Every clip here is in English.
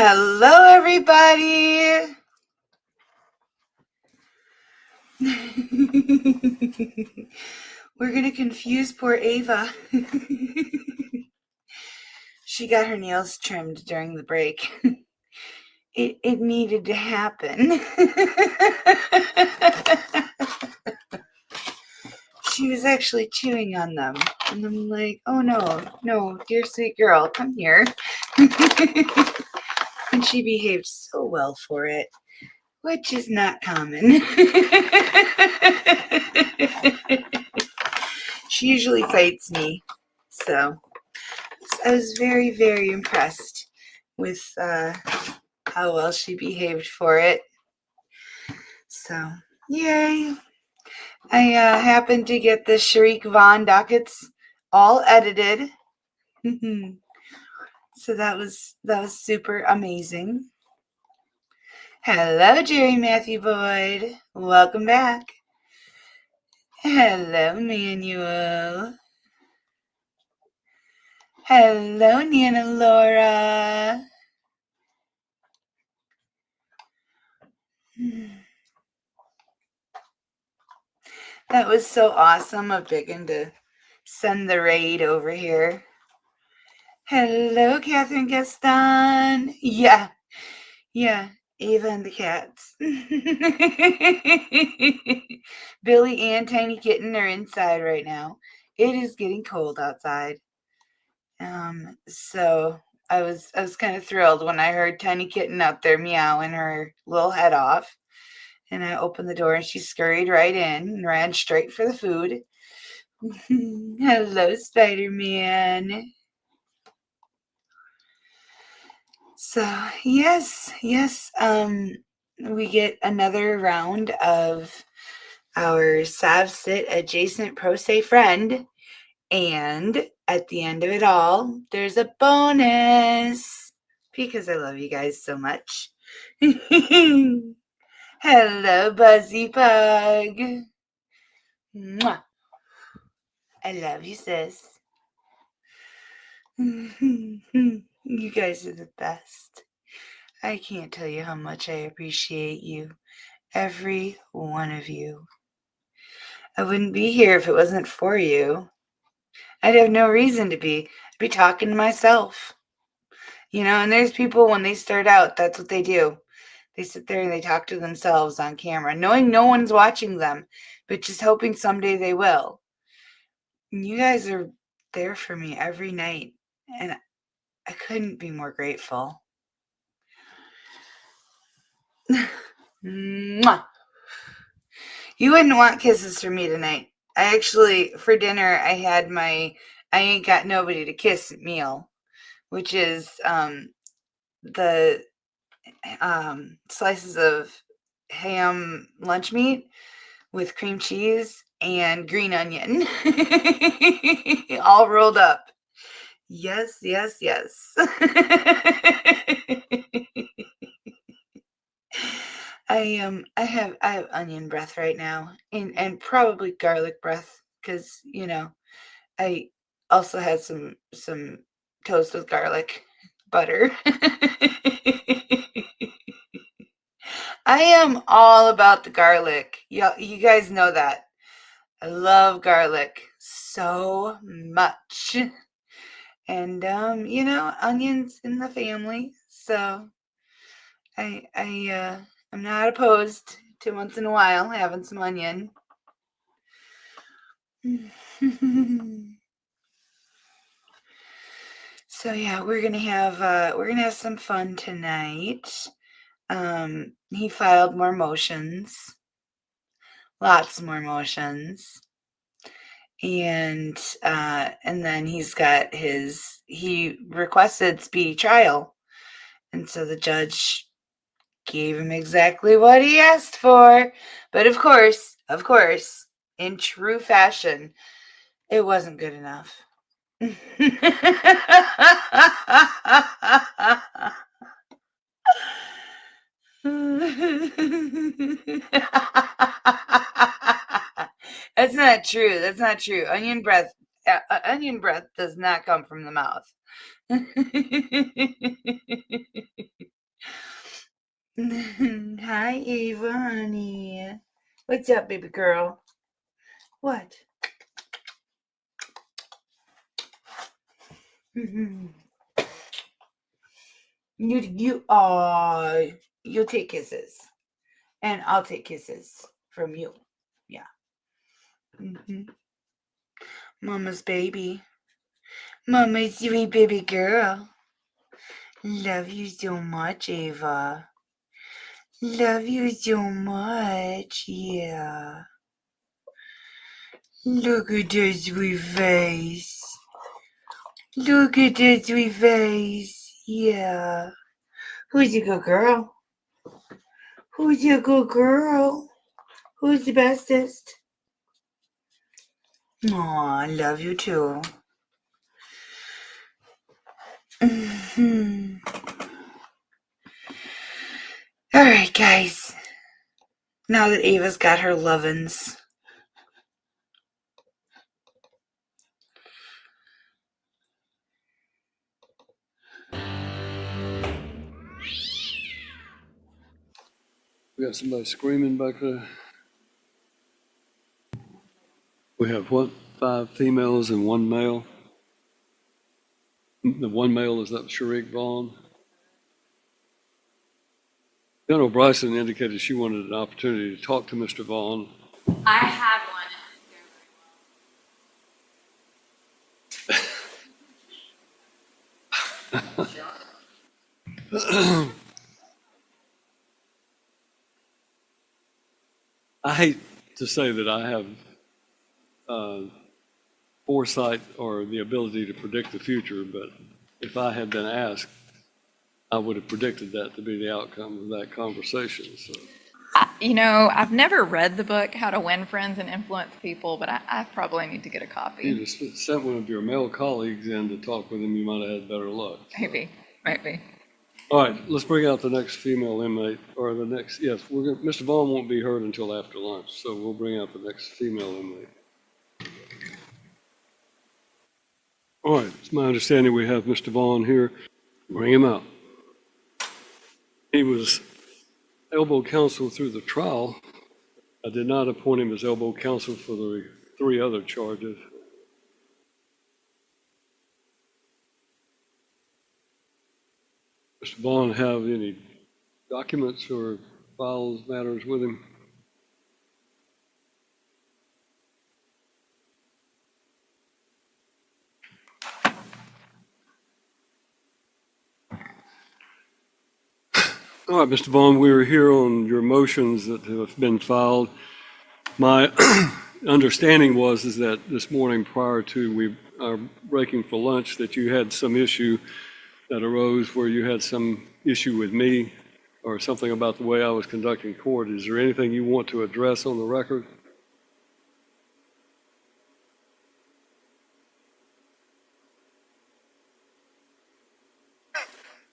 Hello, everybody. We're going to confuse poor Ava. She got her nails trimmed during the break. It needed to happen. She was actually chewing on them. And I'm like, oh no, dear sweet girl, come here. And she behaved so well for it, which is not common. She usually fights me, so I was very, very impressed with how well she behaved for it. So, yay. I happened to get the Sharik Vaughn dockets all edited. So that was super amazing. Hello, Jerry Matthew Boyd. Welcome back. Hello, Manuel. Hello, Nana Laura. That was so awesome of Biggin to send the raid over here. Hello, Catherine Gaston. Yeah, Ava and the cats. Billy and Tiny Kitten are inside right now. It is getting cold outside. So I was kind of thrilled when I heard Tiny Kitten out there meowing her little head off. And I opened the door and she scurried right in and ran straight for the food. Hello, Spider-Man. So, yes. We get another round of our SovCit adjacent pro se friend. And at the end of it all, there's a bonus because I love you guys so much. Hello, Buzzy Pug. Mwah. I love you, sis. You guys are the best. I can't tell you how much I appreciate you, every one of you. I wouldn't be here if it wasn't for you. I'd have no reason to be. I'd be talking to myself. And there's people when they start out, that's what they do. They sit there and they talk to themselves on camera, knowing no one's watching them, but just hoping someday they will. And you guys are there for me every night, and I couldn't be more grateful. Mwah. You wouldn't want kisses from me tonight. I actually, for dinner, I had my I ain't got nobody to kiss meal, which is the slices of ham lunch meat with cream cheese and green onion all rolled up. Yes. I have onion breath right now and probably garlic breath because I also had some toast with garlic butter. I am all about the garlic. You guys know that. I love garlic so much. And onions in the family. So I'm not opposed to once in a while having some onion. So yeah, we're gonna have some fun tonight. He filed more motions, lots more motions, and then he requested speedy trial, and so the judge gave him exactly what he asked for. But of course, in true fashion, it wasn't good enough. That's not true. Onion breath onion breath does not come from the mouth. Hi, Ava, honey. What's up, baby girl? What? You'll take kisses, and I'll take kisses from you. Yeah. Mama's baby. Mama's sweet baby girl. Love you so much, Ava. Love you so much, yeah. Look at that sweet face. Look at that sweet face, yeah. Who's a good girl? Who's a good girl? Who's the bestest? Aw, I love you too. Alright, guys. Now that Ava's got her lovin's. We got somebody screaming back there. We have what? 5 females and 1 male. The 1 male, is that Sharik Vaughn? General Bryson indicated she wanted an opportunity to talk to Mr. Vaughn. I had one. I hate to say that I have foresight or the ability to predict the future, but if I had been asked, I would have predicted that to be the outcome of that conversation. So. You know, I've never read the book, How to Win Friends and Influence People, but I probably need to get a copy. You just sent one of your male colleagues in to talk with him, you might have had better luck. Maybe. All right, let's bring out the next female inmate, or the next, yes, Mr. Vaughn won't be heard until after lunch, so we'll bring out the next female inmate. All right, it's my understanding we have Mr. Vaughn here. Bring him out. He was elbow counsel through the trial. I did not appoint him as elbow counsel for the 3 other charges. Mr. Vaughn have any documents or files, matters with him? All right, Mr. Vaughn, we are here on your motions that have been filed. My understanding is that this morning prior to our breaking for lunch that you had some issue that arose where you had some issue with me or something about the way I was conducting court. Is there anything you want to address on the record?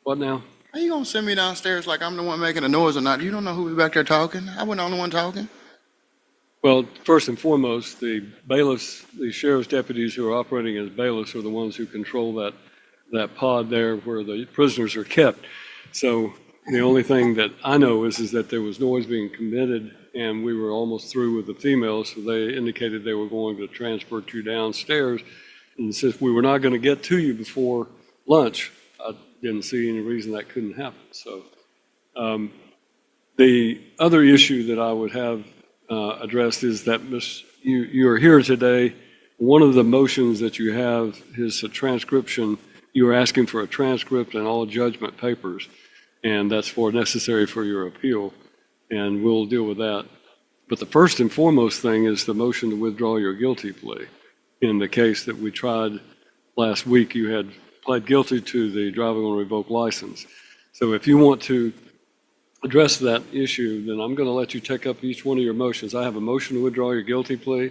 What now? Are you gonna send me downstairs like I'm the one making the noise or not? You don't know who was back there talking? I wasn't the only one talking. Well, first and foremost, the bailiffs, the sheriff's deputies who are operating as bailiffs are the ones who control that pod there where the prisoners are kept. So the only thing that I know is that there was noise being committed and we were almost through with the females, so they indicated they were going to transport you downstairs. And since we were not going to get to you before lunch, I didn't see any reason that couldn't happen. So the other issue that I would have addressed is that you are here today. One of the motions that you have is a transcription. You are asking for a transcript and all judgment papers, and that's necessary for your appeal, and we'll deal with that. But the first and foremost thing is the motion to withdraw your guilty plea. In the case that we tried last week, you had pled guilty to the driving on a revoked license. So if you want to address that issue, then I'm going to let you take up each one of your motions. I have a motion to withdraw your guilty plea,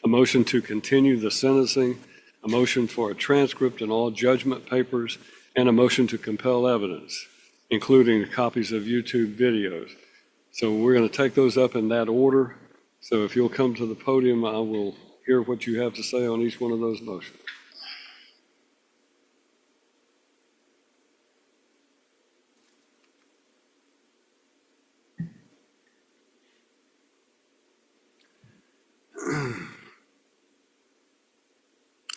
a motion to continue the sentencing, a motion for a transcript and all judgment papers, and a motion to compel evidence, including copies of YouTube videos. So we're going to take those up in that order. So if you'll come to the podium, I will hear what you have to say on each one of those motions.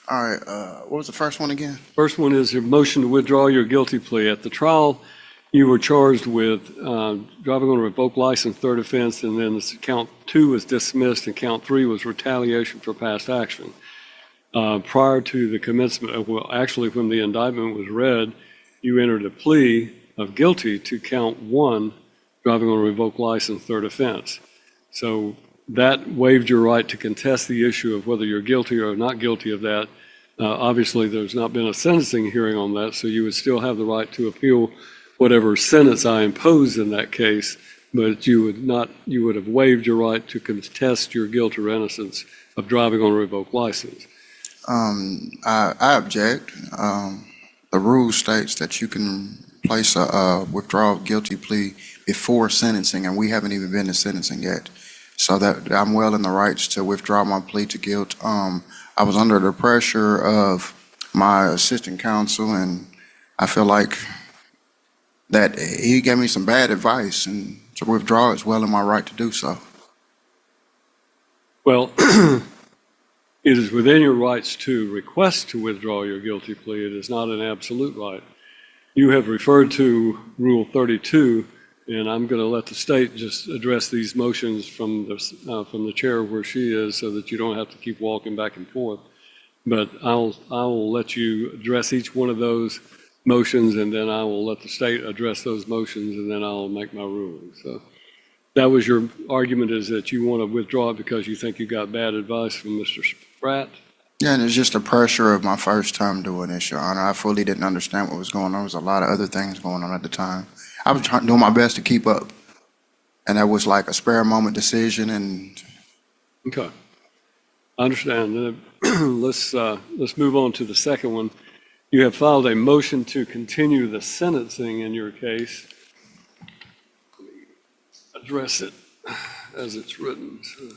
All right, what was the first one again? First one is your motion to withdraw your guilty plea. At the trial, you were charged with driving on a revoked license, third offense, and then count 2 was dismissed, and count 3 was retaliation for past action. Prior to the commencement, well, actually, when the indictment was read, you entered a plea of guilty to count 1, driving on a revoked license, third offense. So that waived your right to contest the issue of whether you're guilty or not guilty of that. Obviously, there's not been a sentencing hearing on that, so you would still have the right to appeal whatever sentence I imposed in that case, but you would have waived your right to contest your guilt or innocence of driving on a revoked license. I object. The rule states that you can place a withdrawal of guilty plea before sentencing, and we haven't even been to sentencing yet. So that I'm well in the rights to withdraw my plea to guilt. I was under the pressure of my assistant counsel, and I feel like that he gave me some bad advice, and to withdraw is well in my right to do so. Well, it is within your rights to request to withdraw your guilty plea. It is not an absolute right. You have referred to Rule 32, and I'm going to let the state just address these motions from the chair where she is so that you don't have to keep walking back and forth. But I will let you address each one of those motions, and then I will let the state address those motions, and then I'll make my ruling. So that was your argument, is that you want to withdraw it because you think you got bad advice from Mr. Spratt? Yeah, and it's just the pressure of my first time doing this, Your Honor. I fully didn't understand what was going on. There was a lot of other things going on at the time. I was doing my best to keep up, and that was like a spare moment decision. And Okay, I understand. Let's move on to the second one. You have filed a motion to continue the sentencing in your case. Address it as it's written. So,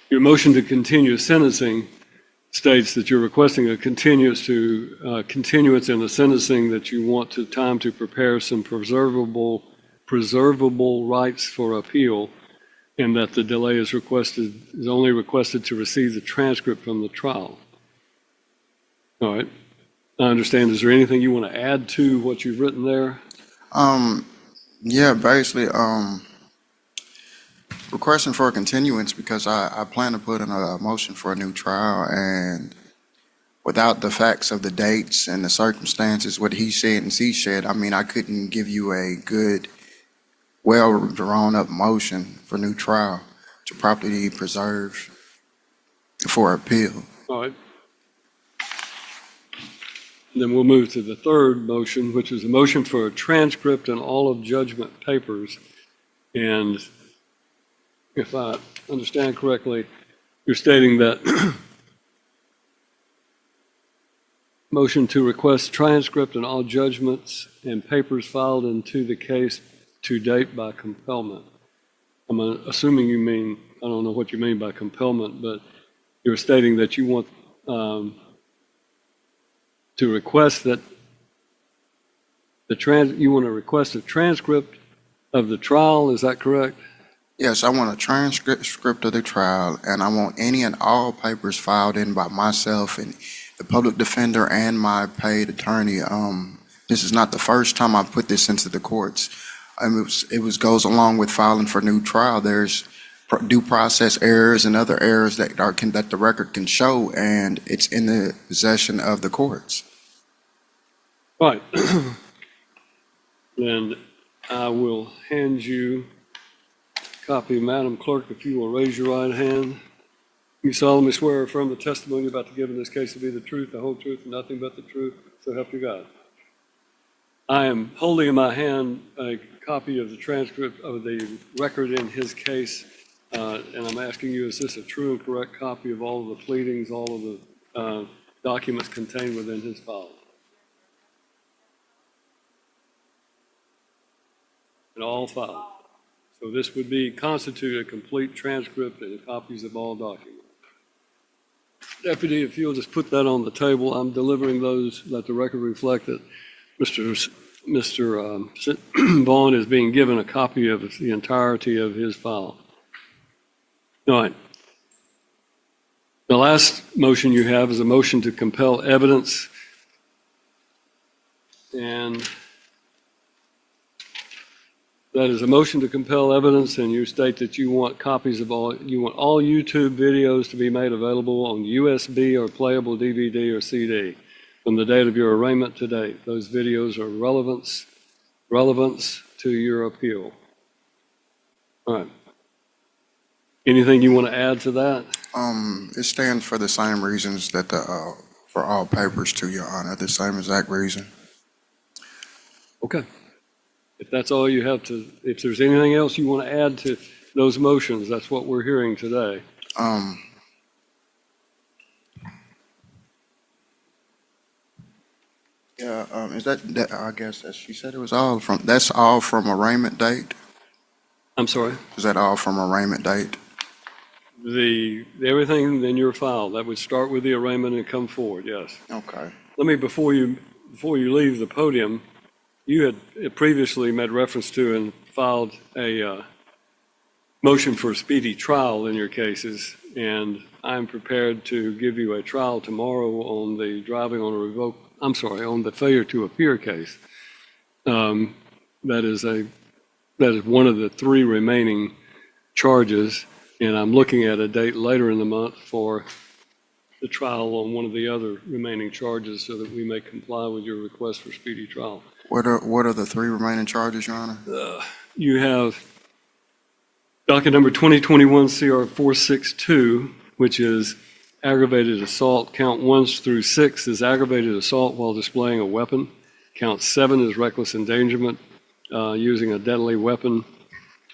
your motion to continue sentencing states that you're requesting a continuance in the sentencing, that you want time to prepare some preservable rights for appeal, and that the delay is only requested to receive the transcript from the trial. All right. I understand. Is there anything you want to add to what you've written there? yeah, basically, requesting for a continuance because I plan to put in a motion for a new trial, and without the facts of the dates and the circumstances, what he said and she said, I mean, I couldn't give you a good, well drawn up motion for new trial to properly preserve for appeal. All right. Then we'll move to the third motion, which is a motion for a transcript and all of judgment papers. And if I understand correctly, you're stating that motion to request transcript and all judgments and papers filed into the case to date by compellment. I'm assuming you mean, I don't know what you mean by compellment, but you're stating that you want to request that you want to request a transcript of the trial. Is that correct? Yes, I want a transcript of the trial, and I want any and all papers filed in by myself and the public defender and my paid attorney. This is not the first time I put this into the courts. It goes along with filing for new trial. There's due process errors and other errors that the record can show, and it's in the possession of the courts. Right. Then I will hand you a copy, Madam Clerk, if you will raise your right hand. You solemnly swear or affirm the testimony you're about to give in this case to be the truth, the whole truth, and nothing but the truth, so help you God. I am holding in my hand a copy of the transcript of the record in his case, and I'm asking you, is this a true and correct copy of all of the pleadings, all of the documents contained within his file? And all filed. So this would constitute a complete transcript and copies of all documents. Deputy, if you'll just put that on the table, I'm delivering those, let the record reflect that Mr. Vaughn is being given a copy of the entirety of his file. All right. The last motion you have is a motion to compel evidence. And that is a motion to compel evidence, and you state that you want copies of you want all YouTube videos to be made available on USB or playable DVD or CD from the date of your arraignment to date. Those videos are relevance to your appeal. All right. Anything you want to add to that? It stands for the same reasons that for all papers, to Your Honor, the same exact reason. Okay. If that's all you have to, if there's anything else you want to add to those motions, that's what we're hearing today. Is that, I guess that she said it was all from, that's all from arraignment date? I'm sorry? Is that all from arraignment date? Everything in your file, that would start with the arraignment and come forward, yes. Okay. Let me, before you leave the podium, you had previously made reference to and filed a motion for a speedy trial in your cases, and I'm prepared to give you a trial tomorrow on the driving on a on the failure to appear case. That is one of the 3 remaining charges, and I'm looking at a date later in the month for the trial on one of the other remaining charges so that we may comply with your request for speedy trial. What are the 3 remaining charges, Your Honor? You have docket number 2021 CR 462, which is aggravated assault. Count 1 through 6 is aggravated assault while displaying a weapon. Count 7 is reckless endangerment using a deadly weapon.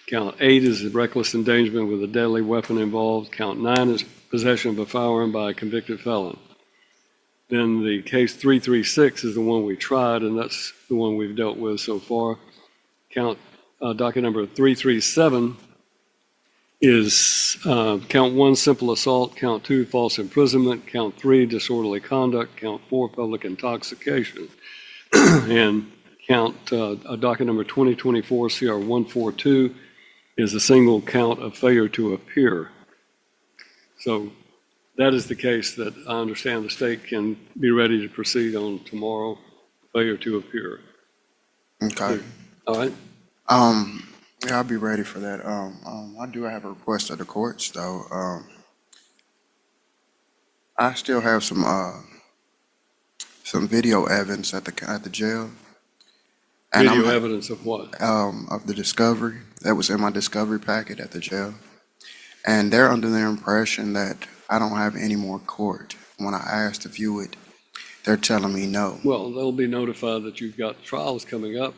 Count 8 is reckless endangerment with a deadly weapon involved. Count 9 is possession of a firearm by a convicted felon. Then the case 336 is the one we tried, and that's the one we've dealt with so far. Docket number 337 is count 1, simple assault, count 2, false imprisonment, count 3, disorderly conduct, count 4, public intoxication, and docket number 2024 CR 142 is a single count of failure to appear. So that is the case that I understand the state can be ready to proceed on tomorrow, failure to appear. Okay. All right? Yeah, I'll be ready for that. I do have a request of the courts, though. I still have some video evidence at the jail. And Video evidence of what? Of the discovery that was in my discovery packet at the jail. And they're under the impression that I don't have any more court. When I asked to view it, they're telling me no. Well, they'll be notified that you've got trials coming up.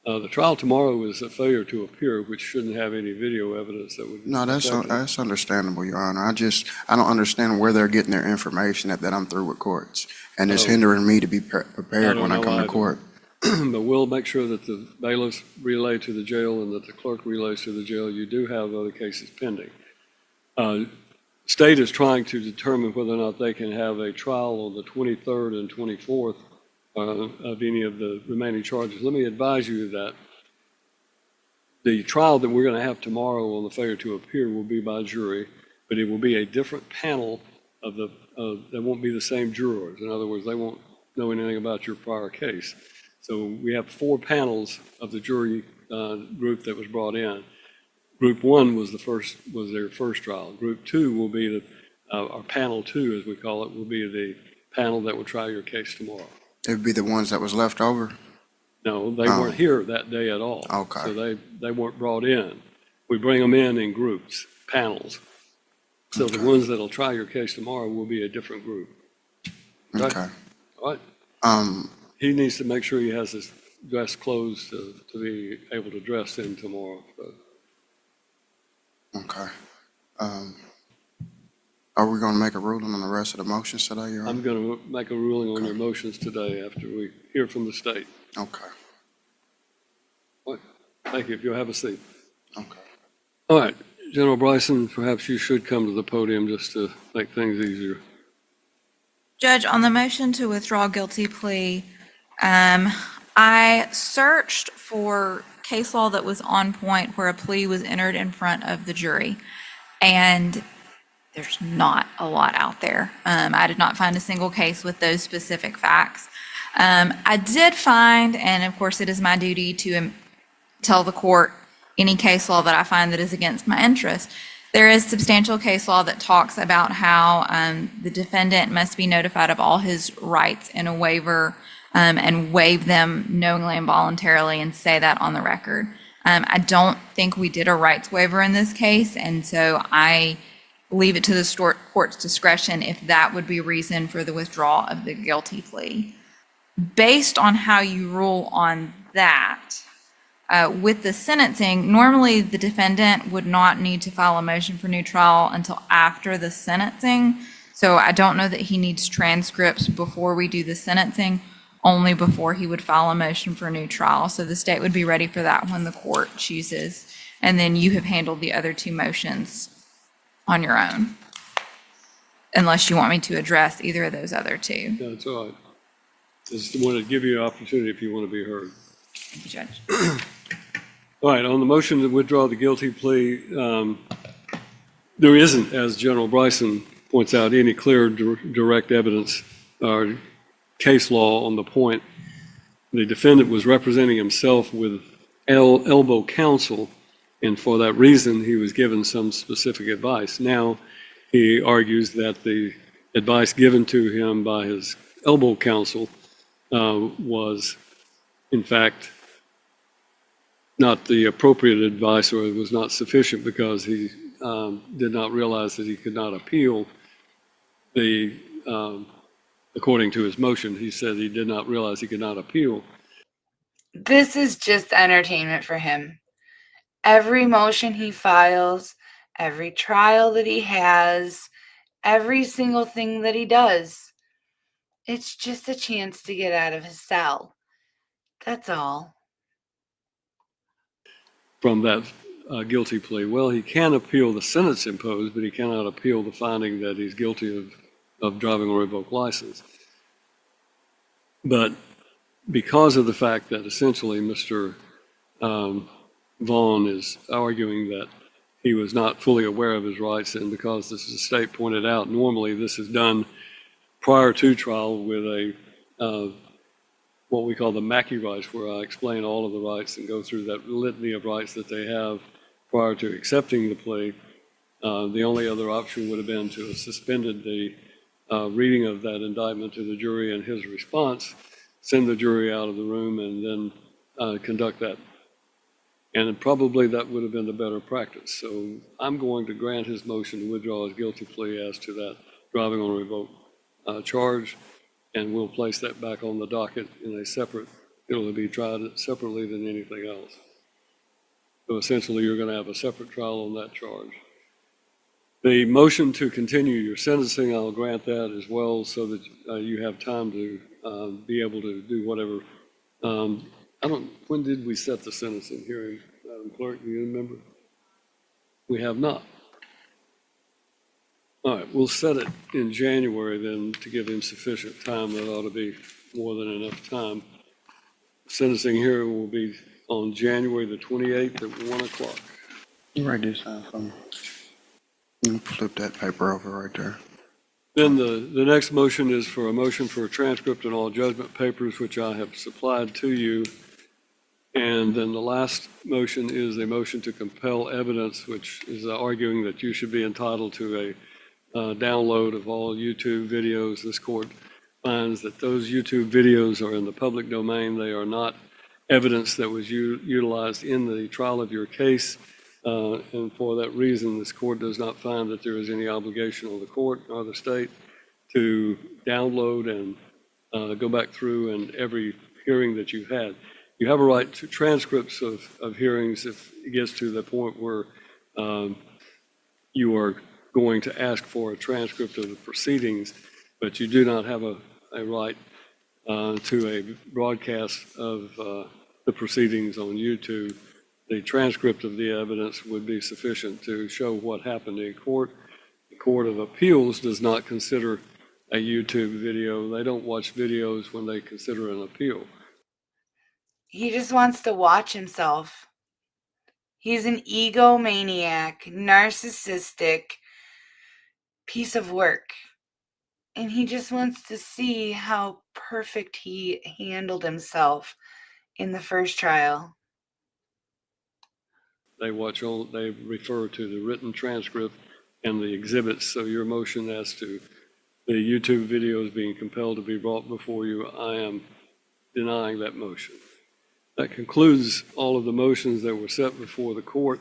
The trial tomorrow is a failure to appear, which shouldn't have any video evidence that would. No, that's understandable, Your Honor. I don't understand where they're getting their information that I'm through with courts. And it's hindering me to be prepared when I come to court. But we'll make sure that the bailiffs relay to the jail and that the clerk relays to the jail. You do have other cases pending. State is trying to determine whether or not they can have a trial on the 23rd and 24th of any of the remaining charges. Let me advise you that the trial that we're going to have tomorrow on the failure to appear will be by jury, but it will be a different panel they won't be the same jurors. In other words, they won't know anything about your prior case. So we have 4 panels of the jury group that was brought in. Group 1 was their first trial. Group 2 will be or panel 2, as we call it, will be the panel that will try your case tomorrow. It would be the ones that was left over? No, they weren't here that day at all. Okay. So they weren't brought in. We bring them in groups, panels. So the ones that'll try your case tomorrow will be a different group. Okay. All right. He needs to make sure he has his dress clothes to be able to dress in tomorrow. So. Okay. Are we going to make a ruling on the rest of the motions today, Your Honor? I'm going to make a ruling on your motions today after we hear from the state. Okay. All right. Thank you. If you'll have a seat. Okay. All right. General Bryson, perhaps you should come to the podium just to make things easier. Judge, on the motion to withdraw guilty plea, I searched for case law that was on point where a plea was entered in front of the jury, and there's not a lot out there. I did not find a single case with those specific facts. I did find, and of course it is my duty to tell the court any case law that I find that is against my interest. There is substantial case law that talks about how the defendant must be notified of all his rights in a waiver and waive them knowingly and voluntarily and say that on the record. I don't think we did a rights waiver in this case, and so I leave it to the court's discretion if that would be reason for the withdrawal of the guilty plea. Based on how you rule on that, with the sentencing, normally the defendant would not need to file a motion for new trial until after the sentencing. So I don't know that he needs transcripts before we do the sentencing, only before he would file a motion for a new trial. So the state would be ready for that when the court chooses. And then you have handled the other two motions on your own, unless you want me to address either of those other two. That's all right. Just wanted to give you an opportunity if you want to be heard. Thank you, Judge. All right, on the motion to withdraw the guilty plea, there isn't, as General Bryson points out, any clear direct evidence or case law on the point. The defendant was representing himself with elbow counsel, and for that reason, he was given some specific advice. Now, he argues that the advice given to him by his elbow counsel was, in fact, not the appropriate advice, or it was not sufficient because he did not realize that he could not appeal the, according to his motion, he said he did not realize he could not appeal. This is just entertainment for him. Every motion he files, every trial that he has, every single thing that he does, it's just a chance to get out of his cell. That's all. From that guilty plea. Well, he can appeal the sentence imposed, but he cannot appeal the finding that he's guilty of driving a revoked license. But because of the fact that essentially Mr. Vaughn is arguing that he was not fully aware of his rights, and because, as the state pointed out, normally this is done prior to trial with a what we call the Mackey rights, where I explain all of the rights and go through that litany of rights that they have prior to accepting the plea. The only other option would have been to have suspended the reading of that indictment to the jury and his response, send the jury out of the room, and then conduct that. And probably that would have been the better practice. So I'm going to grant his motion to withdraw his guilty plea as to that driving on a revoked charge, and we'll place that back on the docket in a separate, it'll be tried separately than anything else. So essentially, you're going to have a separate trial on that charge. The motion to continue your sentencing, I'll grant that as well, so that you have time to be able to do whatever. When did we set the sentencing hearing, Madam Clerk? Do you remember? We have not. All right, we'll set it in January then to give him sufficient time. That ought to be more than enough time. Sentencing hearing will be on January the 28th at 1 o'clock. You write this down for me. You flip that paper over right there. Then the next motion is for a motion for a transcript and all judgment papers, which I have supplied to you. And then the last motion is a motion to compel evidence, which is arguing that you should be entitled to a download of all YouTube videos. This court finds that those YouTube videos are in the public domain. They are not evidence that was utilized in the trial of your case. And for that reason, this court does not find that there is any obligation on the court or the state to download and go back through and every hearing that you've had. You have a right to transcripts of hearings if it gets to the point where you are going to ask for a transcript of the proceedings, but you do not have a right to a broadcast of the proceedings on YouTube. The transcript of the evidence would be sufficient to show what happened in court. The Court of Appeals does not consider a YouTube video. They don't watch videos when they consider an appeal. He just wants to watch himself. He's an egomaniac, narcissistic piece of work. And he just wants to see how perfect he handled himself in the first trial. They refer to the written transcript and the exhibits. So your motion as to the YouTube videos being compelled to be brought before you, I am denying that motion. That concludes all of the motions that were set before the court.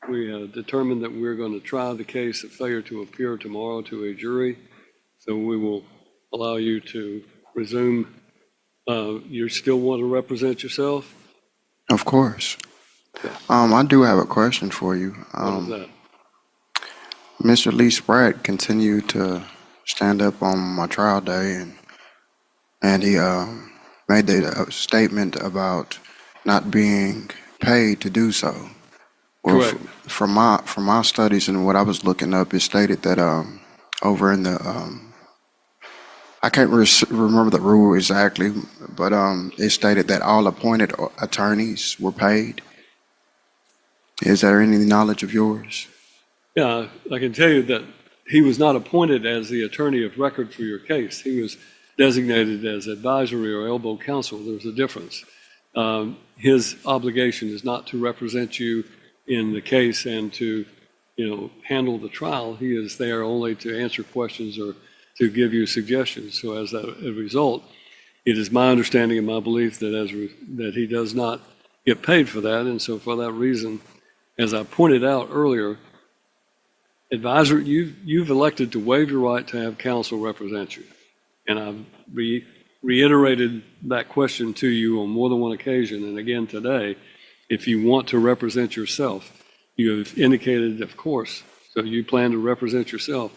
We have determined that we're going to try the case of failure to appear tomorrow to a jury. So we will allow you to resume. You still want to represent yourself? Of course. I do have a question for you. What is that? Mr. Lee Spratt continued to stand up on my trial day, and he made the statement about not being paid to do so. Well, Correct. From my studies and what I was looking up, it stated that over in the I can't remember the rule exactly, but it stated that all appointed attorneys were paid. Is there any knowledge of yours? Yeah, I can tell you that he was not appointed as the attorney of record for your case. He was designated as advisory or elbow counsel. There's a difference. His obligation is not to represent you in the case and to, handle the trial. He is there only to answer questions or to give you suggestions. So as a result, it is my understanding and my belief that that he does not get paid for that. And so for that reason, as I pointed out earlier, advisor, you've elected to waive your right to have counsel represent you. And I've reiterated that question to you on more than one occasion. And again today, if you want to represent yourself, you have indicated, of course, so you plan to represent yourself.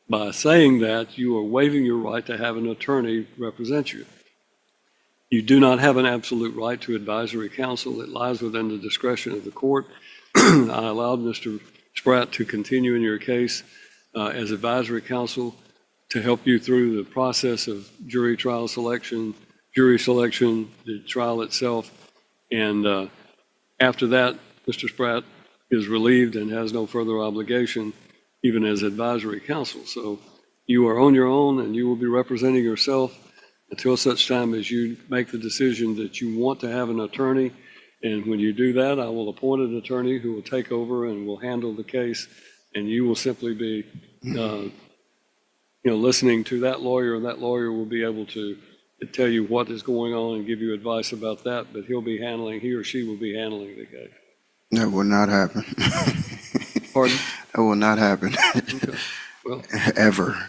By saying that, you are waiving your right to have an attorney represent you. You do not have an absolute right to advisory counsel. It lies within the discretion of the court. I allowed Mr. Spratt to continue in your case as advisory counsel to help you through the process of jury selection, the trial itself. And after that, Mr. Spratt is relieved and has no further obligation, even as advisory counsel. So you are on your own and you will be representing yourself until such time as you make the decision that you want to have an attorney. And when you do that, I will appoint an attorney who will take over and will handle the case. And you will simply be, listening to that lawyer, and that lawyer will be able to tell you what is going on and give you advice about that. But he or she will be handling the case. That will not happen. Pardon? That will not happen. Okay. Well, Ever.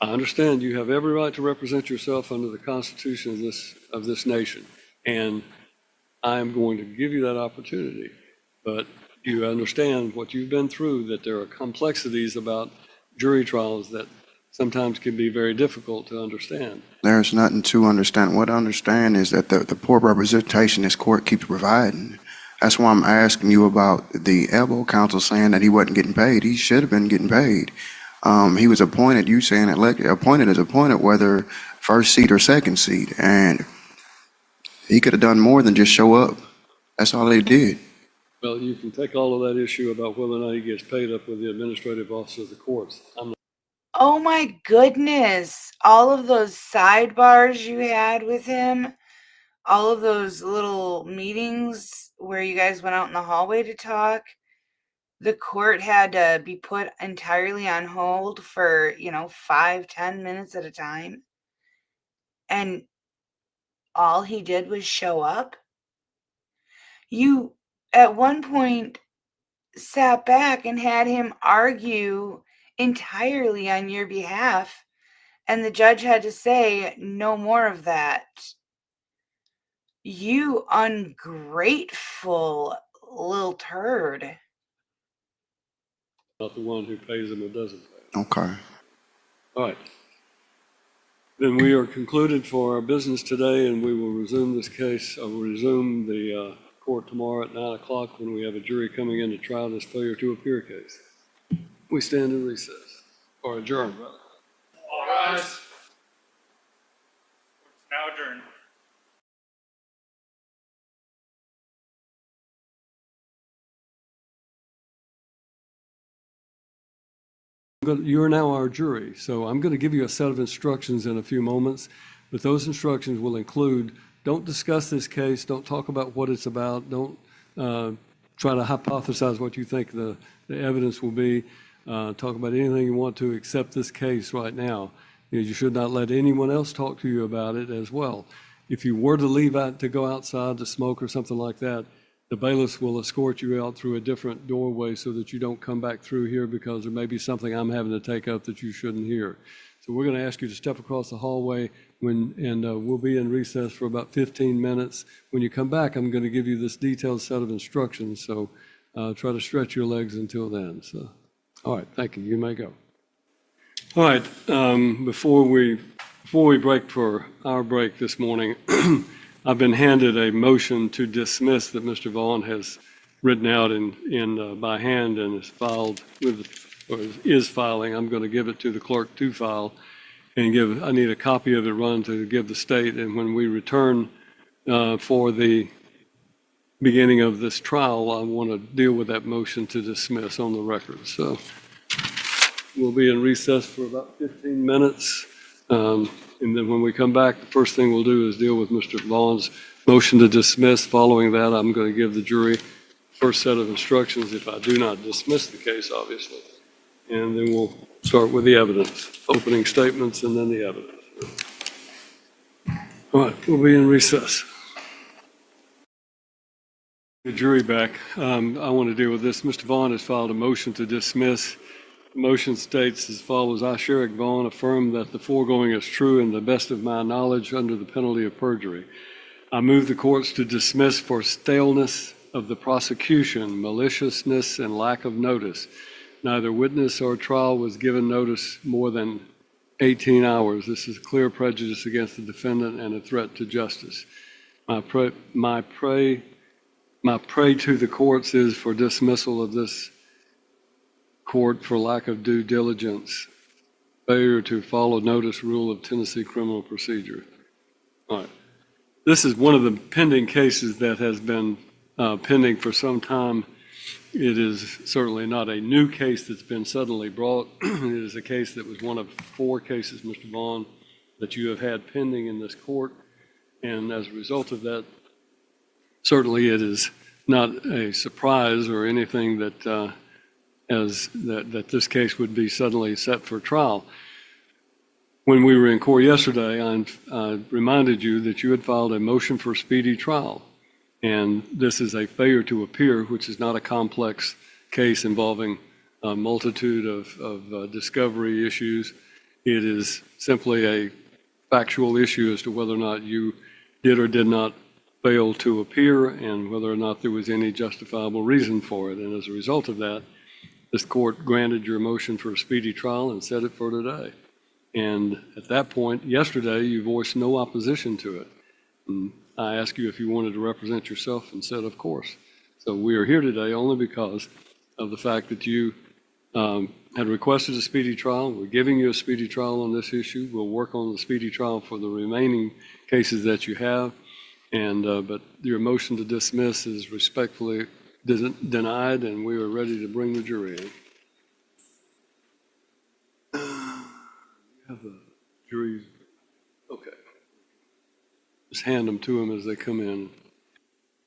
I understand you have every right to represent yourself under the Constitution of this nation, and I am going to give you that opportunity. But you understand what you've been through, that there are complexities about jury trials that sometimes can be very difficult to understand. There's nothing to understand. What I understand is that the poor representation this court keeps providing. That's why I'm asking you about the elbow counsel saying that he wasn't getting paid. He should have been getting paid. He was appointed, you saying elected, appointed as appointed, whether first seat or second seat. And he could have done more than just show up. That's all he did. Well, you can take all of that issue about whether or not he gets paid up with the administrative office of the courts. Oh my goodness. All of those sidebars you had with him, all of those little meetings where you guys went out in the hallway to talk, the court had to be put entirely on hold for, 5-10 minutes at a time. And all he did was show up. You, at one point, sat back and had him argue entirely on your behalf. And the judge had to say, no more of that. You ungrateful little turd. Not the one who pays him or doesn't pay. Okay. All right. Then we are concluded for our business today, and we will resume this case. I will resume the court tomorrow at 9 o'clock when we have a jury coming in to try this failure to appear case. We stand in recess, or adjourn, rather. rise. It's now adjourned. You're now our jury, so I'm going to give you a set of instructions in a few moments, but those instructions will include, don't discuss this case, don't talk about what it's about, don't try to hypothesize what you think the evidence will be, talk about anything you want to except this case right now. You should not let anyone else talk to you about it as well. If you were to leave out to go outside to smoke or something like that, the bailiffs will escort you out through a different doorway so that you don't come back through here because there may be something I'm having to take up that you shouldn't hear. So we're going to ask you to step across the hallway and we'll be in recess for about 15 minutes. When you come back, I'm going to give you this detailed set of instructions. So try to stretch your legs until then. So, all right, thank you. You may go. All right, before we break for our break this morning, I've been handed a motion to dismiss that Mr. Vaughn has written out by hand and is filed with, or is filing. I'm going to give it to the clerk to file and I need a copy of it run to give the state. And when we return for the beginning of this trial, I want to deal with that motion to dismiss on the record. So we'll be in recess for about 15 minutes. And then when we come back, the first thing we'll do is deal with Mr. Vaughn's motion to dismiss. Following that, I'm going to give the jury first set of instructions if I do not dismiss the case, obviously. And then we'll start with the evidence, opening statements, and then the evidence. All right, we'll be in recess. The jury back. I want to deal with this. Mr. Vaughn has filed a motion to dismiss. The motion states as follows: I, Sherrick Vaughn, affirm that the foregoing is true and the best of my knowledge under the penalty of perjury. I move the courts to dismiss for staleness of the prosecution, maliciousness, and lack of notice. Neither witness or trial was given notice more than 18 hours. This is clear prejudice against the defendant and a threat to justice. My pray to the courts is for dismissal of this court for lack of due diligence, failure to follow notice rule of Tennessee criminal procedure. All right. This is one of the pending cases that has been pending for some time. It is certainly not a new case that's been suddenly brought. It is a case that was one of 4 cases, Mr. Vaughn, that you have had pending in this court. And as a result of that, certainly it is not a surprise or anything that that this case would be suddenly set for trial. When we were in court yesterday, I reminded you that you had filed a motion for speedy trial. And this is a failure to appear, which is not a complex case involving a multitude of discovery issues. It is simply a factual issue as to whether or not you did or did not fail to appear and whether or not there was any justifiable reason for it. And as a result of that, this court granted your motion for a speedy trial and set it for today. And at that point, yesterday, you voiced no opposition to it. And I asked you if you wanted to represent yourself and said, of course. So we are here today only because of the fact that you had requested a speedy trial. We're giving you a speedy trial on this issue. We'll work on the speedy trial for the remaining cases that you have. And but your motion to dismiss is respectfully denied, and we are ready to bring the jury in. Have the jury, okay. Just hand them to them as they come in.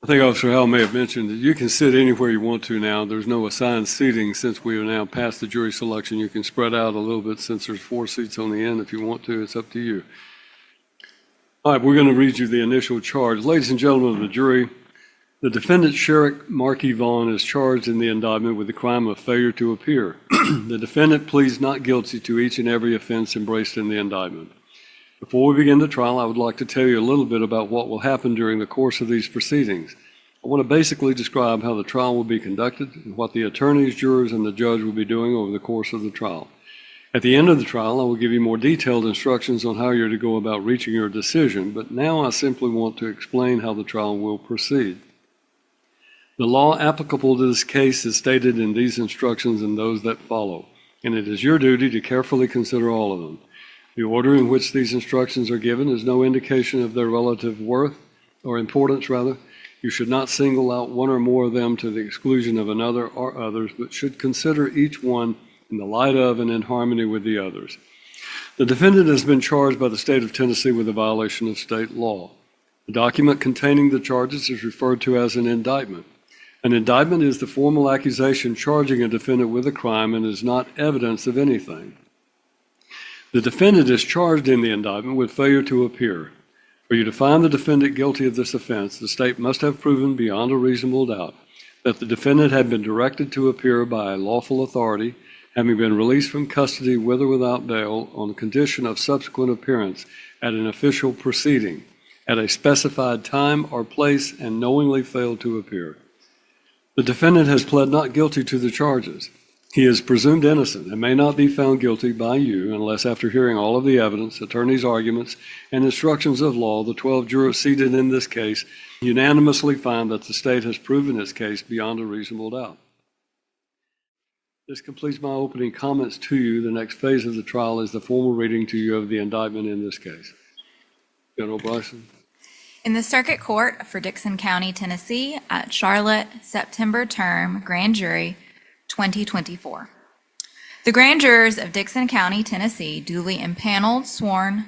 I think Officer Howell may have mentioned that you can sit anywhere you want to now. There's no assigned seating since we are now past the jury selection. You can spread out a little bit since there's 4 seats on the end if you want to. It's up to you. All right, we're going to read you the initial charge. Ladies and gentlemen of the jury, the defendant, Sherrick Markey Vaughn, is charged in the indictment with the crime of failure to appear. The defendant pleads not guilty to each and every offense embraced in the indictment. Before we begin the trial, I would like to tell you a little bit about what will happen during the course of these proceedings. I want to basically describe how the trial will be conducted and what the attorneys, jurors, and the judge will be doing over the course of the trial. At the end of the trial, I will give you more detailed instructions on how you're to go about reaching your decision, but now I simply want to explain how the trial will proceed. The law applicable to this case is stated in these instructions and those that follow, and it is your duty to carefully consider all of them. The order in which these instructions are given is no indication of their relative worth or importance, rather. You should not single out one or more of them to the exclusion of another or others, but should consider each one in the light of and in harmony with the others. The defendant has been charged by the state of Tennessee with a violation of state law. The document containing the charges is referred to as an indictment. An indictment is the formal accusation charging a defendant with a crime and is not evidence of anything. The defendant is charged in the indictment with failure to appear. For you to find the defendant guilty of this offense, the state must have proven beyond a reasonable doubt that the defendant had been directed to appear by a lawful authority, having been released from custody with or without bail on condition of subsequent appearance at an official proceeding at a specified time or place and knowingly failed to appear. The defendant has pled not guilty to the charges. He is presumed innocent and may not be found guilty by you unless, after hearing all of the evidence, attorneys' arguments, and instructions of law, the 12 jurors seated in this case unanimously find that the state has proven its case beyond a reasonable doubt. This completes my opening comments to you. The next phase of the trial is the formal reading to you of the indictment in this case. General Bryson. In the Circuit Court for Dickson County, Tennessee, at Charlotte, September term, Grand Jury, 2024. The grand jurors of Dickson County, Tennessee, duly impaneled, sworn,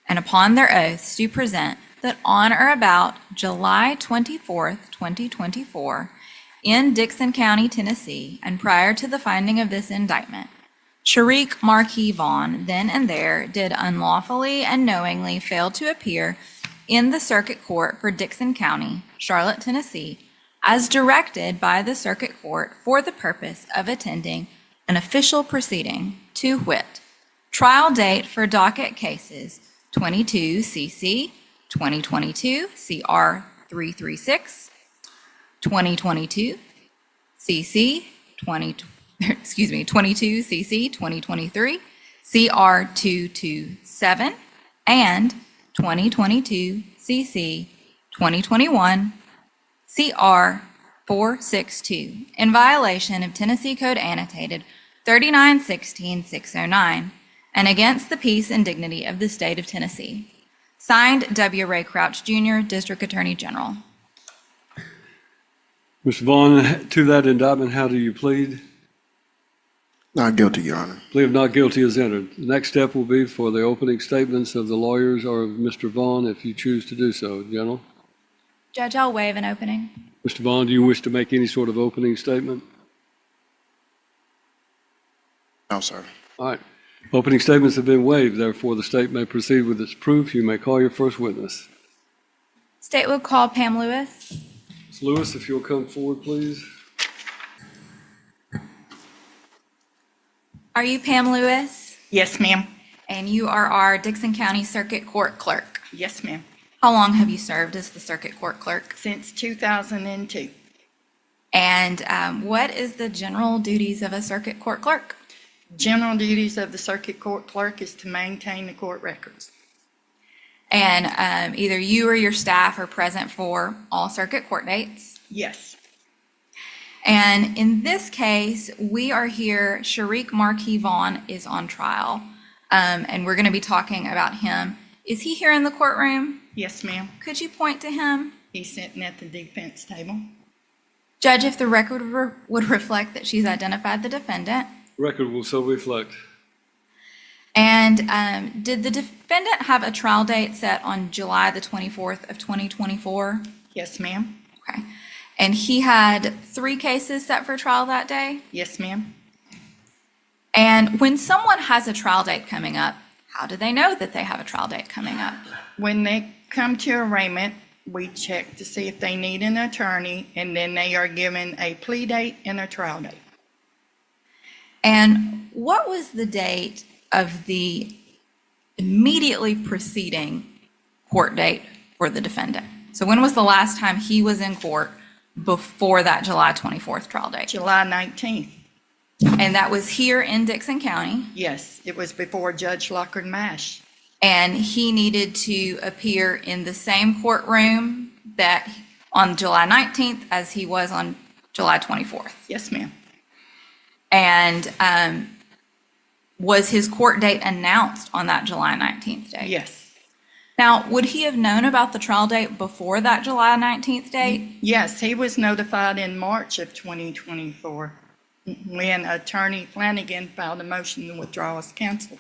and upon their oaths do present that on or about July 24th, 2024, in Dickson County, Tennessee, and prior to the finding of this indictment, Sharik Marquis Vaughn, then and there, did unlawfully and knowingly fail to appear in the Circuit Court for Dickson County, Charlotte, Tennessee, as directed by the Circuit Court for the purpose of attending an official proceeding, to wit, trial date for docket cases 22 CC 2022 CR 336, 2022 CC 22 CC 2023 CR 227, and 2022 CC 2021 CR 462 in violation of Tennessee Code Annotated 3916-609 and against the peace and dignity of the state of Tennessee. Signed, W. Ray Crouch, Jr., District Attorney General. Mr. Vaughn, to that indictment, how do you plead? Not guilty, Your Honor. Plea of not guilty is entered. The next step will be for the opening statements of the lawyers or of Mr. Vaughn, if you choose to do so. General? Judge, I'll waive an opening. Mr. Vaughn, do you wish to make any sort of opening statement? No, sir. All right. Opening statements have been waived. Therefore, the state may proceed with its proof. You may call your first witness. State will call Pam Lewis. Ms. Lewis, if you'll come forward, please. Are you Pam Lewis? Yes, ma'am. And you are our Dickson County Circuit Court Clerk. Yes, ma'am. How long have you served as the Circuit Court Clerk? Since 2002. And what is the general duties of a Circuit Court Clerk? General duties of the circuit court clerk is to maintain the court records. And either you or your staff are present for all circuit court dates. Yes. And in this case, we are here, Sharik Marquis Vaughn is on trial. And we're going to be talking about him. Is he here in the courtroom? Yes, ma'am. Could you point to him? He's sitting at the defense table. Judge, if the record would reflect that she's identified the defendant. Record will so reflect. And did the defendant have a trial date set on July the 24th of 2024? Yes, ma'am. Okay. And he had 3 cases set for trial that day? Yes, ma'am. And when someone has a trial date coming up, how do they know that they have a trial date coming up? When they come to arraignment, we check to see if they need an attorney, and then they are given a plea date and a trial date. And what was the date of the immediately preceding court date for the defendant? So when was the last time he was in court before that July 24th trial date? July 19th. And that was here in Dickson County. Yes, it was before Judge Lockard Mash. And he needed to appear in the same courtroom that on July 19th as he was on July 24th. Yes, ma'am. And was his court date announced on that July 19th date? Yes. Now, would he have known about the trial date before that July 19th date? Yes, he was notified in March of 2024 when Attorney Flanagan filed a motion to withdraw as counsel.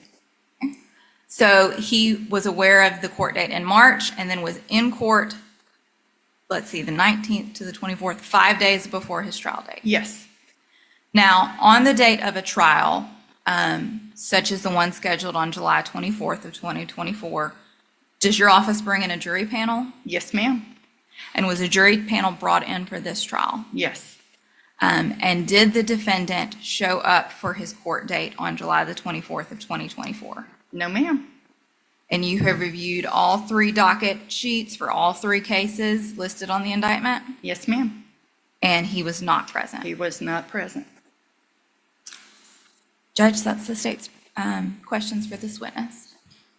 So he was aware of the court date in March and then was in court, let's see, the 19th to the 24th, 5 days before his trial date. Yes. Now, on the date of a trial, such as the one scheduled on July 24th of 2024, does your office bring in a jury panel? Yes, ma'am. And was a jury panel brought in for this trial? Yes. And did the defendant show up for his court date on July the 24th of 2024? No, ma'am. And you have reviewed all 3 docket sheets for all 3 cases listed on the indictment? Yes, ma'am. And he was not present? He was not present. Judge, that's the state's questions for this witness.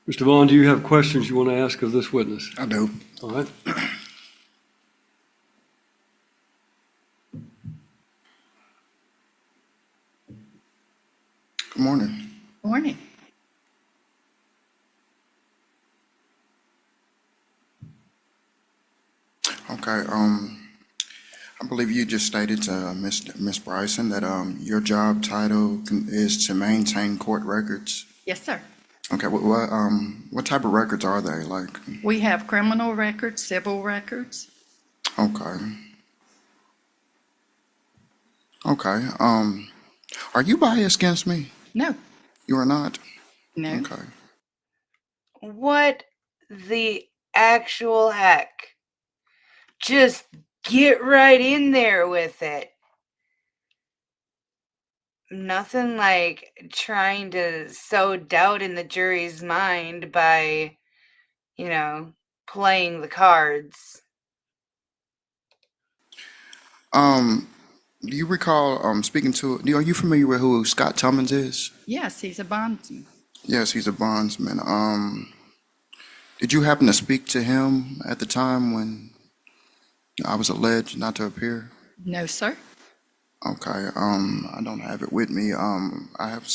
Mr. Vaughn, do you have questions you want to ask of this witness? I do. All right. Good morning. Morning. Okay, I believe you just stated to Ms. Bryson that your job title is to maintain court records. Yes, sir. Okay, what type of records are they? Like, We have criminal records, civil records. okay. Okay, are you biased against me? No, You are not? no. Okay. What the actual heck? Just get right in there with it. Nothing like trying to sow doubt in the jury's mind by, playing the cards. Do you recall speaking to? Are you familiar with who Scott Tummins is? Yes, he's a bondsman. Yes, he's a bondsman. Did you happen to speak to him at the time when I was alleged not to appear? No, sir. Okay, I don't have it with me. I have,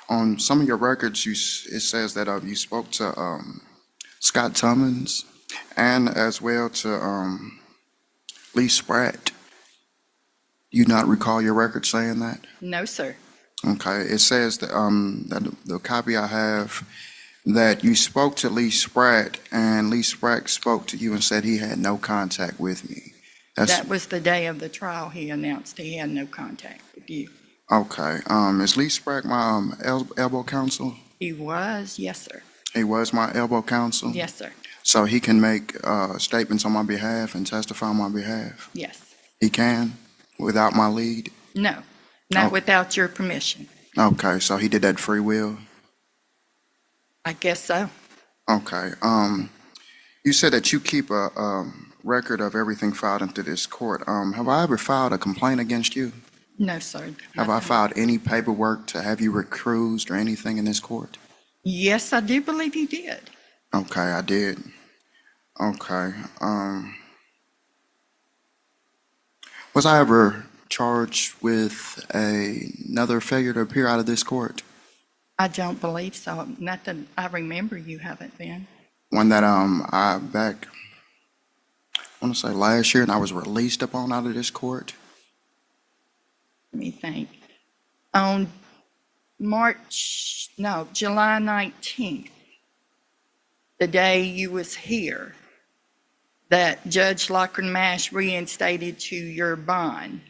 on some of your records, it says that you spoke to Scott Tummins and as well to Lee Spratt. Do you not recall your record saying that? No, sir. Okay, it says that, that the copy I have, that you spoke to Lee Spratt and Lee Spratt spoke to you and said he had no contact with me. That was the day of the trial. He announced he had no contact with you. Okay, is Lee Spratt my elbow counsel? He was, yes, sir. He was my elbow counsel? Yes, sir. So he can make statements on my behalf and testify on my behalf? Yes. He can, without my lead? No, not Oh. without your permission. Okay, so he did that free will? I guess so. Okay, you said that you keep a record of everything filed into this court. Have I ever filed a complaint against you? No, sir. Have I Nothing. filed any paperwork to have you recused or anything in this court? Yes, I do believe you did. Okay, I did. Okay, was I ever charged with another failure to appear out of this court? I don't believe so. Not that I remember you haven't been. One that I back, I want to say last year, and I was released upon out of this court. Let me think. On July 19th, the day you was here, that Judge Lockren Mash reinstated to your bond.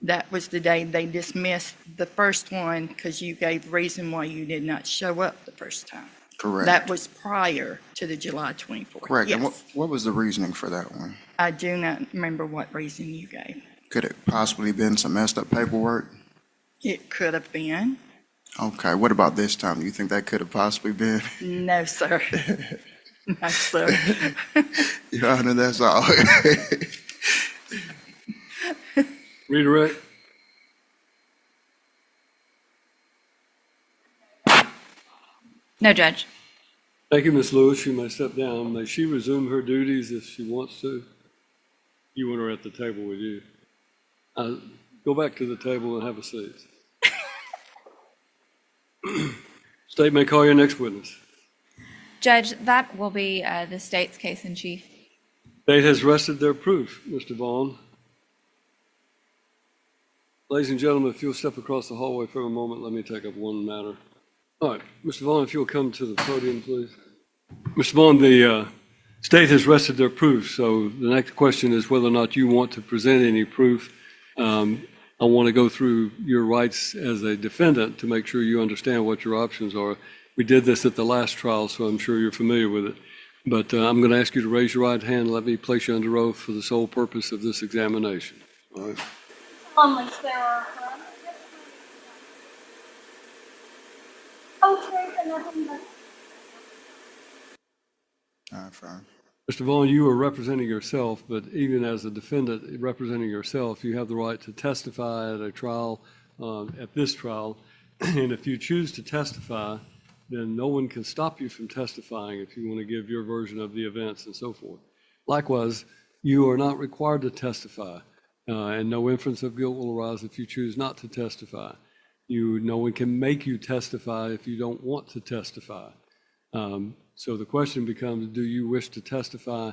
That was the day they dismissed the first one because you gave reason why you did not show up the first time. Correct. That was prior to the July 24th. Correct. And Yes. what was the reasoning for that one? I do not remember what reason you gave. Could it possibly been some messed up paperwork? It could have been. Okay, what about this time? Do you think that could have possibly been? No, sir. No, sir. Your Honor, that's all. Redirect. No, Judge. Thank you, Ms. Lewis. You may step down. May she resume her duties if she wants to. You want her at the table with you. Go back to the table and have a seat. State may call your next witness. Judge, that will be the state's case in chief. State has rested their proof, Mr. Vaughn. Ladies and gentlemen, if you'll step across the hallway for a moment, let me take up one matter. All right, Mr. Vaughn, if you'll come to the podium, please. Mr. Vaughn, the state has rested their proof, so the next question is whether or not you want to present any proof. I want to go through your rights as a defendant to make sure you understand what your options are. We did this at the last trial, so I'm sure you're familiar with it. But I'm going to ask you to raise your right hand and let me place you under oath for the sole purpose of this examination. All right. solemnly swear or affirm whole truth and nothing but Affirm. Mr. Vaughn, you are representing yourself, but even as a defendant representing yourself, you have the right to testify at a trial, at this trial. And if you choose to testify, then no one can stop you from testifying if you want to give your version of the events and so forth. Likewise, you are not required to testify, and no inference of guilt will arise if you choose not to testify. No one can make you testify if you don't want to testify. So the question becomes, do you wish to testify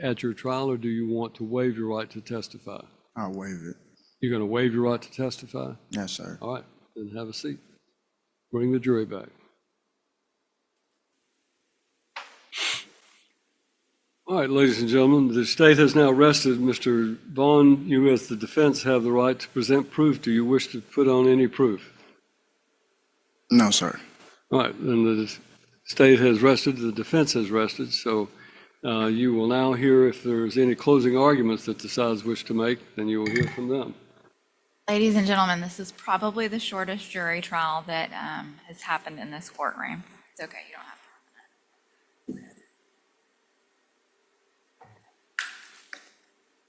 at your trial, or do you want to waive your right to testify? I'll waive it. You're going to waive your right to testify? Yes, sir. All right, then have a seat. Bring the jury back. All right, ladies and gentlemen, the state has now rested. Mr. Vaughn, you as the defense have the right to present proof. Do you wish to put on any proof? No, sir. All right, then the state has rested, the defense has rested, so you will now hear if there's any closing arguments that the sides wish to make, then you will hear from them. Ladies and gentlemen, this is probably the shortest jury trial that has happened in this courtroom. It's okay, you don't have to.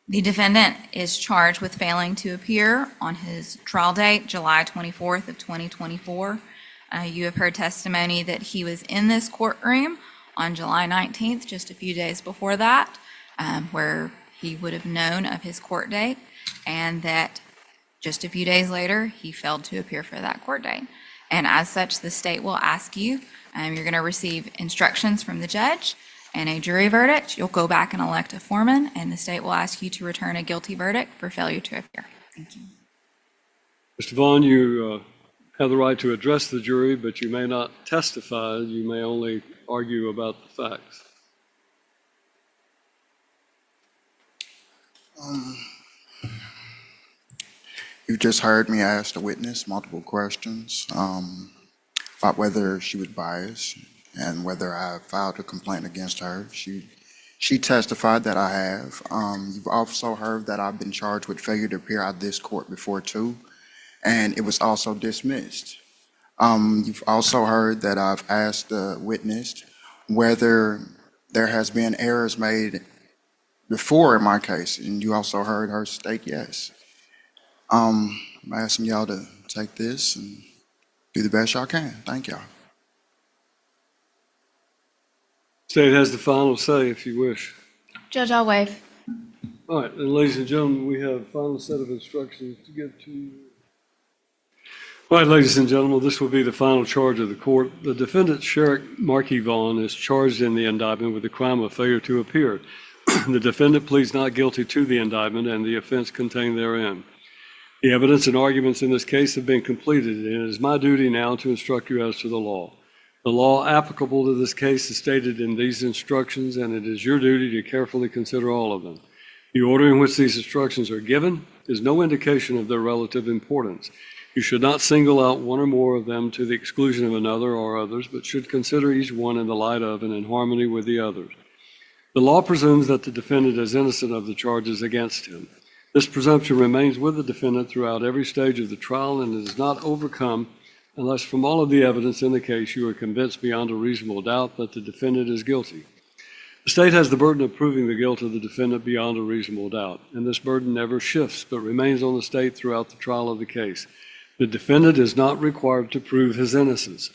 The defendant is charged with failing to appear on his trial date, July 24th of 2024. You have heard testimony that he was in this courtroom on July 19th, just a few days before that, where he would have known of his court date, and that just a few days later, he failed to appear for that court date. And as such, the state will ask you, you're going to receive instructions from the judge and a jury verdict. You'll go back and elect a foreman, and the state will ask you to return a guilty verdict for failure to appear. Thank you. Mr. Vaughn, you have the right to address the jury, but you may not testify. You may only argue about the facts. You just heard me ask the witness multiple questions about whether she was biased and whether I filed a complaint against her. She testified that I have. You've also heard that I've been charged with failure to appear at this court before too, and it was also dismissed. You've also heard that I've asked the witness whether there has been errors made before in my case, and you also heard her state yes. I'm asking y'all to take this and do the best y'all can. Thank y'all. State has the final say if you wish. Judge, I'll waive. All right, and ladies and gentlemen, we have a final set of instructions to give to you. All right, ladies and gentlemen, this will be the final charge of the court. The defendant, Sheriff Markey Vaughn, is charged in the indictment with the crime of failure to appear. The defendant pleads not guilty to the indictment and the offense contained therein. The evidence and arguments in this case have been completed, and it is my duty now to instruct you as to the law. The law applicable to this case is stated in these instructions, and it is your duty to carefully consider all of them. The order in which these instructions are given is no indication of their relative importance. You should not single out one or more of them to the exclusion of another or others, but should consider each one in the light of and in harmony with the others. The law presumes that the defendant is innocent of the charges against him. This presumption remains with the defendant throughout every stage of the trial and is not overcome unless from all of the evidence in the case you are convinced beyond a reasonable doubt that the defendant is guilty. The state has the burden of proving the guilt of the defendant beyond a reasonable doubt, and this burden never shifts but remains on the state throughout the trial of the case. The defendant is not required to prove his innocence.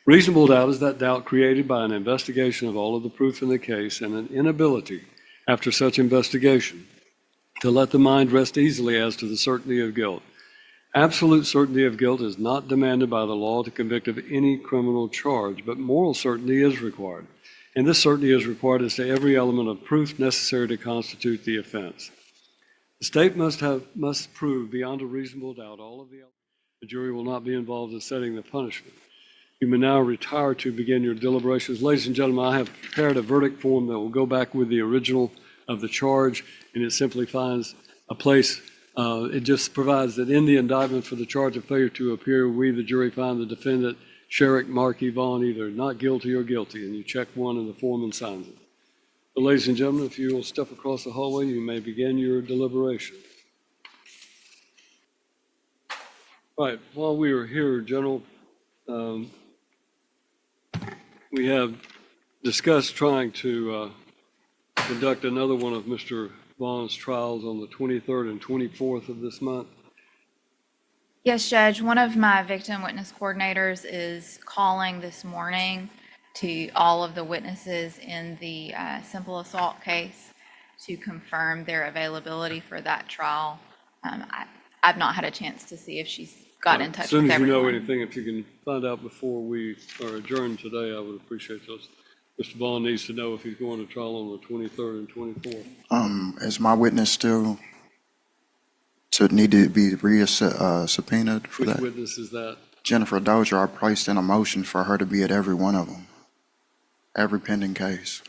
Reasonable doubt is that doubt created by an investigation of all of the proof in the case and an inability, after such investigation, to let the mind rest easily as to the certainty of guilt. Absolute certainty of guilt is not demanded by the law to convict of any criminal charge, but moral certainty is required. And this certainty is required as to every element of proof necessary to constitute the offense. The state must prove beyond a reasonable doubt all of the elements. The jury will not be involved in setting the punishment. You may now retire to begin your deliberations. Ladies and gentlemen, I have prepared a verdict form that will go back with the original of the charge, and it simply finds a place. It just provides that in the indictment for the charge of failure to appear, we, the jury, find the defendant, Sherrick Markey Vaughn, either not guilty or guilty, and you check one and the foreman signs it. So, ladies and gentlemen, if you will step across the hallway, you may begin your deliberation. Right, while we are here, General, we have discussed trying to conduct another one of Mr. Vaughn's trials on the 23rd and 24th of this month. Yes, Judge. One of my victim witness coordinators is calling this morning to all of the witnesses in the simple assault case to confirm their availability for that trial. I've not had a chance to see if she's got in touch with everyone. As soon as you know anything, if you can find out before we are adjourned today, I would appreciate those. Mr. Vaughn needs to know if he's going to trial on the 23rd and 24th. Is my witness still to need to be subpoenaed for Which that? witness is that? Jennifer Dozier, I placed in a motion for her to be at every one of them, every pending case.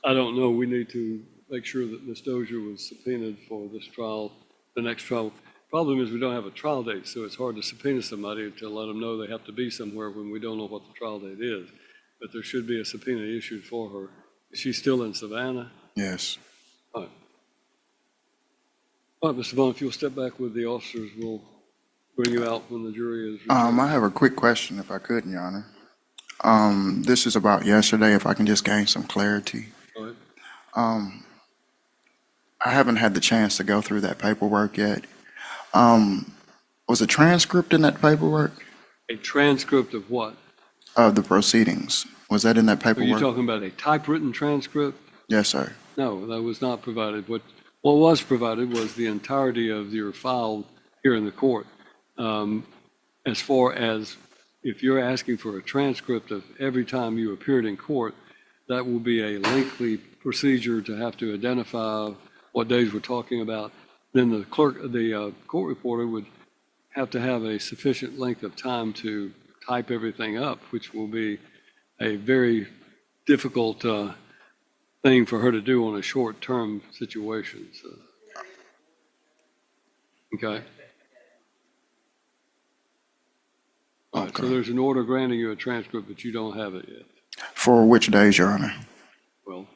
I don't know. We need to make sure that Ms. Dozier was subpoenaed for this trial, the next trial. Problem is we don't have a trial date, so it's hard to subpoena somebody to let them know they have to be somewhere when we don't know what the trial date is. But there should be a subpoena issued for her. Is she still in Savannah? Yes. All right. All right, Mr. Vaughn, if you'll step back with the officers, we'll bring you out when the jury is returned. I have a quick question, if I could, Your Honor. This is about yesterday, if I can just gain some clarity. All right. I haven't had the chance to go through that paperwork yet. Was a transcript in that paperwork A transcript of what? of the proceedings? Was that in that Are you paperwork? talking about a typewritten transcript? Yes, sir. No, that was not provided. What was provided was the entirety of your file here in the court. As far as if you're asking for a transcript of every time you appeared in court, that will be a lengthy procedure to have to identify what days we're talking about. Then the court reporter would have to have a sufficient length of time to type everything up, which will be a very difficult thing for her to do on a short-term situation. So. Okay. All right, so Okay. there's an order granting you a transcript, but you don't have it yet. For which days, Your Honor? Well,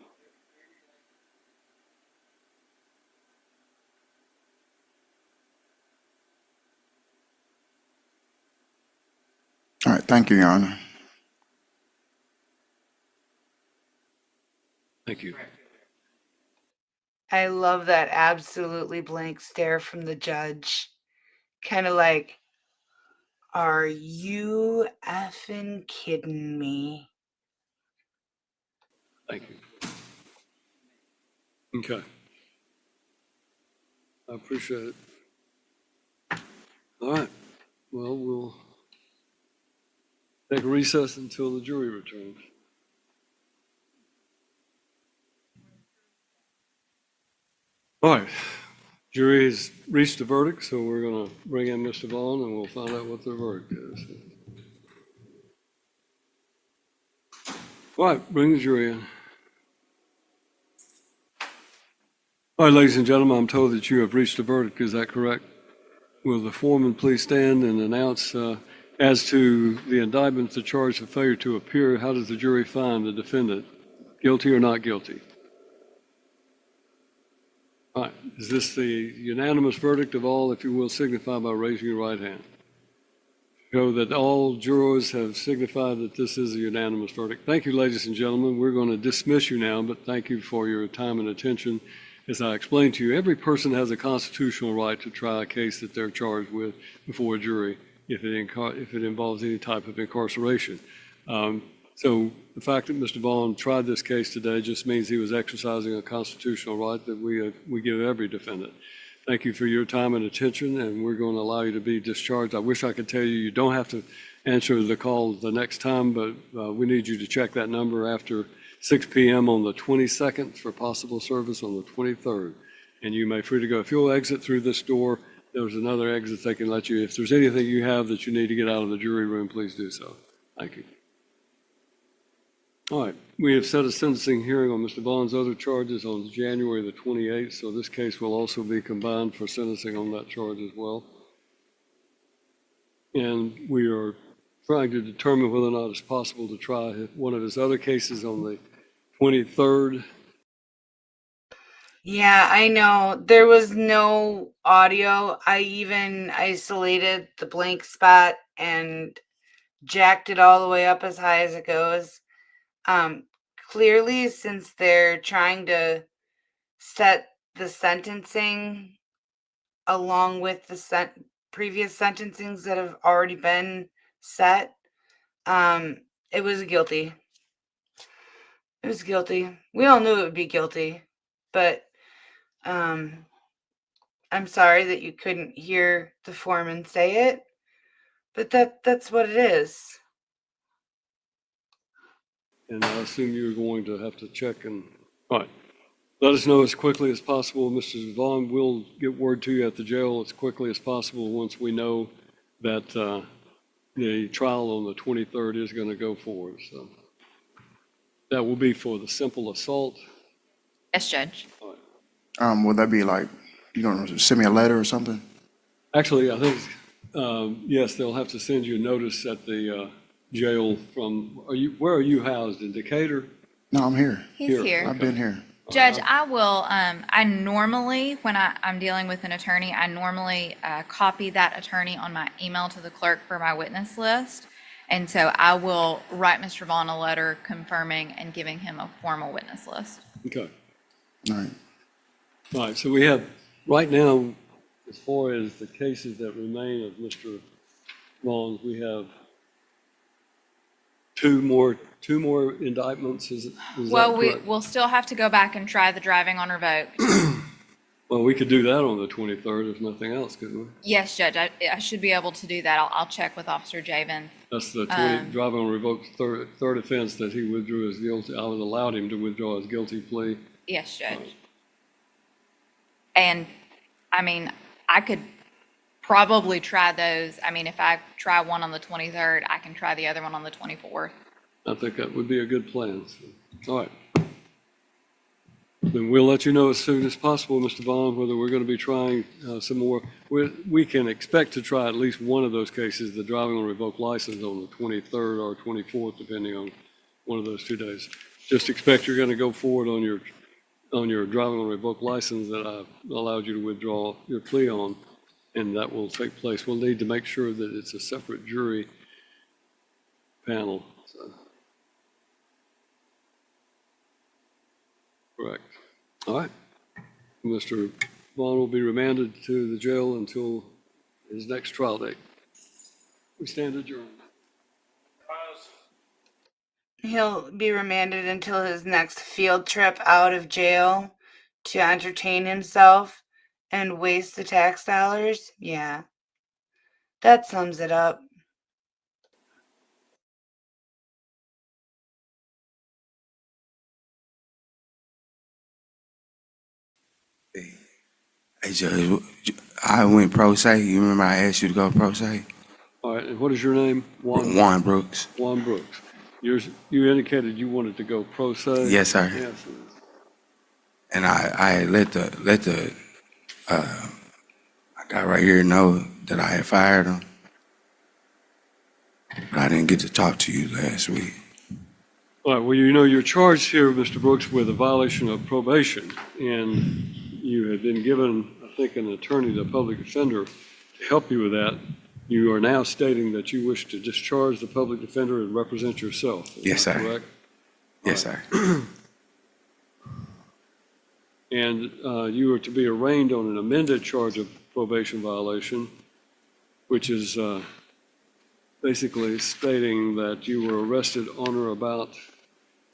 All right, thank you, Your Honor. thank you. I love that absolutely blank stare from the judge. Kind of like, are you effing kidding me? Thank you. Okay. I appreciate it. All right. Well, we'll take a recess until the jury returns. All right. Jury has reached a verdict, so we're going to bring in Mr. Vaughn and we'll find out what their verdict is. All right, bring the jury in. All right, ladies and gentlemen, I'm told that you have reached a verdict. Is that correct? Will the foreman please stand and announce as to the indictment, the charge of failure to appear, how does the jury find the defendant? Guilty or not guilty? All right, is this the unanimous verdict of all, if you will, signify by raising your right hand? Show that all jurors have signified that this is a unanimous verdict. Thank you, ladies and gentlemen. We're going to dismiss you now, but thank you for your time and attention. As I explained to you, every person has a constitutional right to try a case that they're charged with before a jury if it involves any type of incarceration. So the fact that Mr. Vaughn tried this case today just means he was exercising a constitutional right that we give every defendant. Thank you for your time and attention, and we're going to allow you to be discharged. I wish I could tell you don't have to answer the call the next time, but we need you to check that number after 6 p.m. on the 22nd for possible service on the 23rd. And you may free to go. If you'll exit through this door, there's another exit they can let you. If there's anything you have that you need to get out of the jury room, please do so. Thank you. All right, we have set a sentencing hearing on Mr. Vaughn's other charges on January the 28th, so this case will also be combined for sentencing on that charge as well. And we are trying to determine whether or not it's possible to try one of his other cases on the 23rd. Yeah, I know. There was no audio. I even isolated the blank spot and jacked it all the way up as high as it goes. Clearly, since they're trying to set the sentencing along with the previous sentencings that have already been set, it was guilty. It was guilty. We all knew it would be guilty, but I'm sorry that you couldn't hear the foreman say it, but that's what it is. And I assume you're going to have to check and, all right. Let us know as quickly as possible. Mr. Vaughn, we'll get word to you at the jail as quickly as possible once we know that the trial on the 23rd is going to go forward. So that will be for the simple assault. Yes, Judge. Would that be like, you gonna send me a letter or something? Actually, I think, yes, they'll have to send you a notice at the jail from, where are you housed, in Decatur? No, I'm here. He's here. I've been here. Judge, I will, I normally, when I'm dealing with an attorney, I normally copy that attorney on my email to the clerk for my witness list. And so I will write Mr. Vaughn a letter confirming and giving him a formal witness list. Okay. All right. All right, so we have, right now, as far as the cases that remain of Mr. Vaughn's, we have two more indictments, is Well, that correct? we'll still have to go back and try the driving on revoked. Well, we could do that on the 23rd, if nothing else, couldn't we? Yes, Judge, I should be able to do that. I'll check with Officer Javins. That's the driving on revoked third offense that he withdrew as guilty. I was allowed him to withdraw his guilty plea. Yes, Judge. And, I mean, I could probably try those. I mean, if I try one on the 23rd, I can try the other one on the 24th. I think that would be a good plan. So, all right. Then we'll let you know as soon as possible, Mr. Vaughn, whether we're going to be trying some more. We can expect to try at least one of those cases, the driving on revoked license, on the 23rd or 24th, depending on one of those 2 days. Just expect you're going to go forward on your driving on revoked license that I allowed you to withdraw your plea on, and that will take place. We'll need to make sure that it's a separate jury panel. So. Correct. All right. Mr. Vaughn will be remanded to the jail until his next trial date. We stand adjourned. He'll be remanded until his next field trip out of jail to entertain himself and waste the tax dollars. Yeah, that sums it up. Hey, Judge, I went pro se. You remember I asked you to go pro se? All right, and what is your name? Juan Brooks. Juan Brooks. You indicated you wanted to go pro se? Yes, sir. Yes. And I let the guy right here know that I had fired him. But I didn't get to talk to you last week. All right, well, you know, you're charged here, Mr. Brooks, with a violation of probation, and you have been given, I think, an attorney, the public defender, to help you with that. You are now stating that you wish to discharge the public defender and represent yourself. Is Yes, that sir. correct? Yes, sir. And you are to be arraigned on an amended charge of probation violation, which is basically stating that you were arrested on or about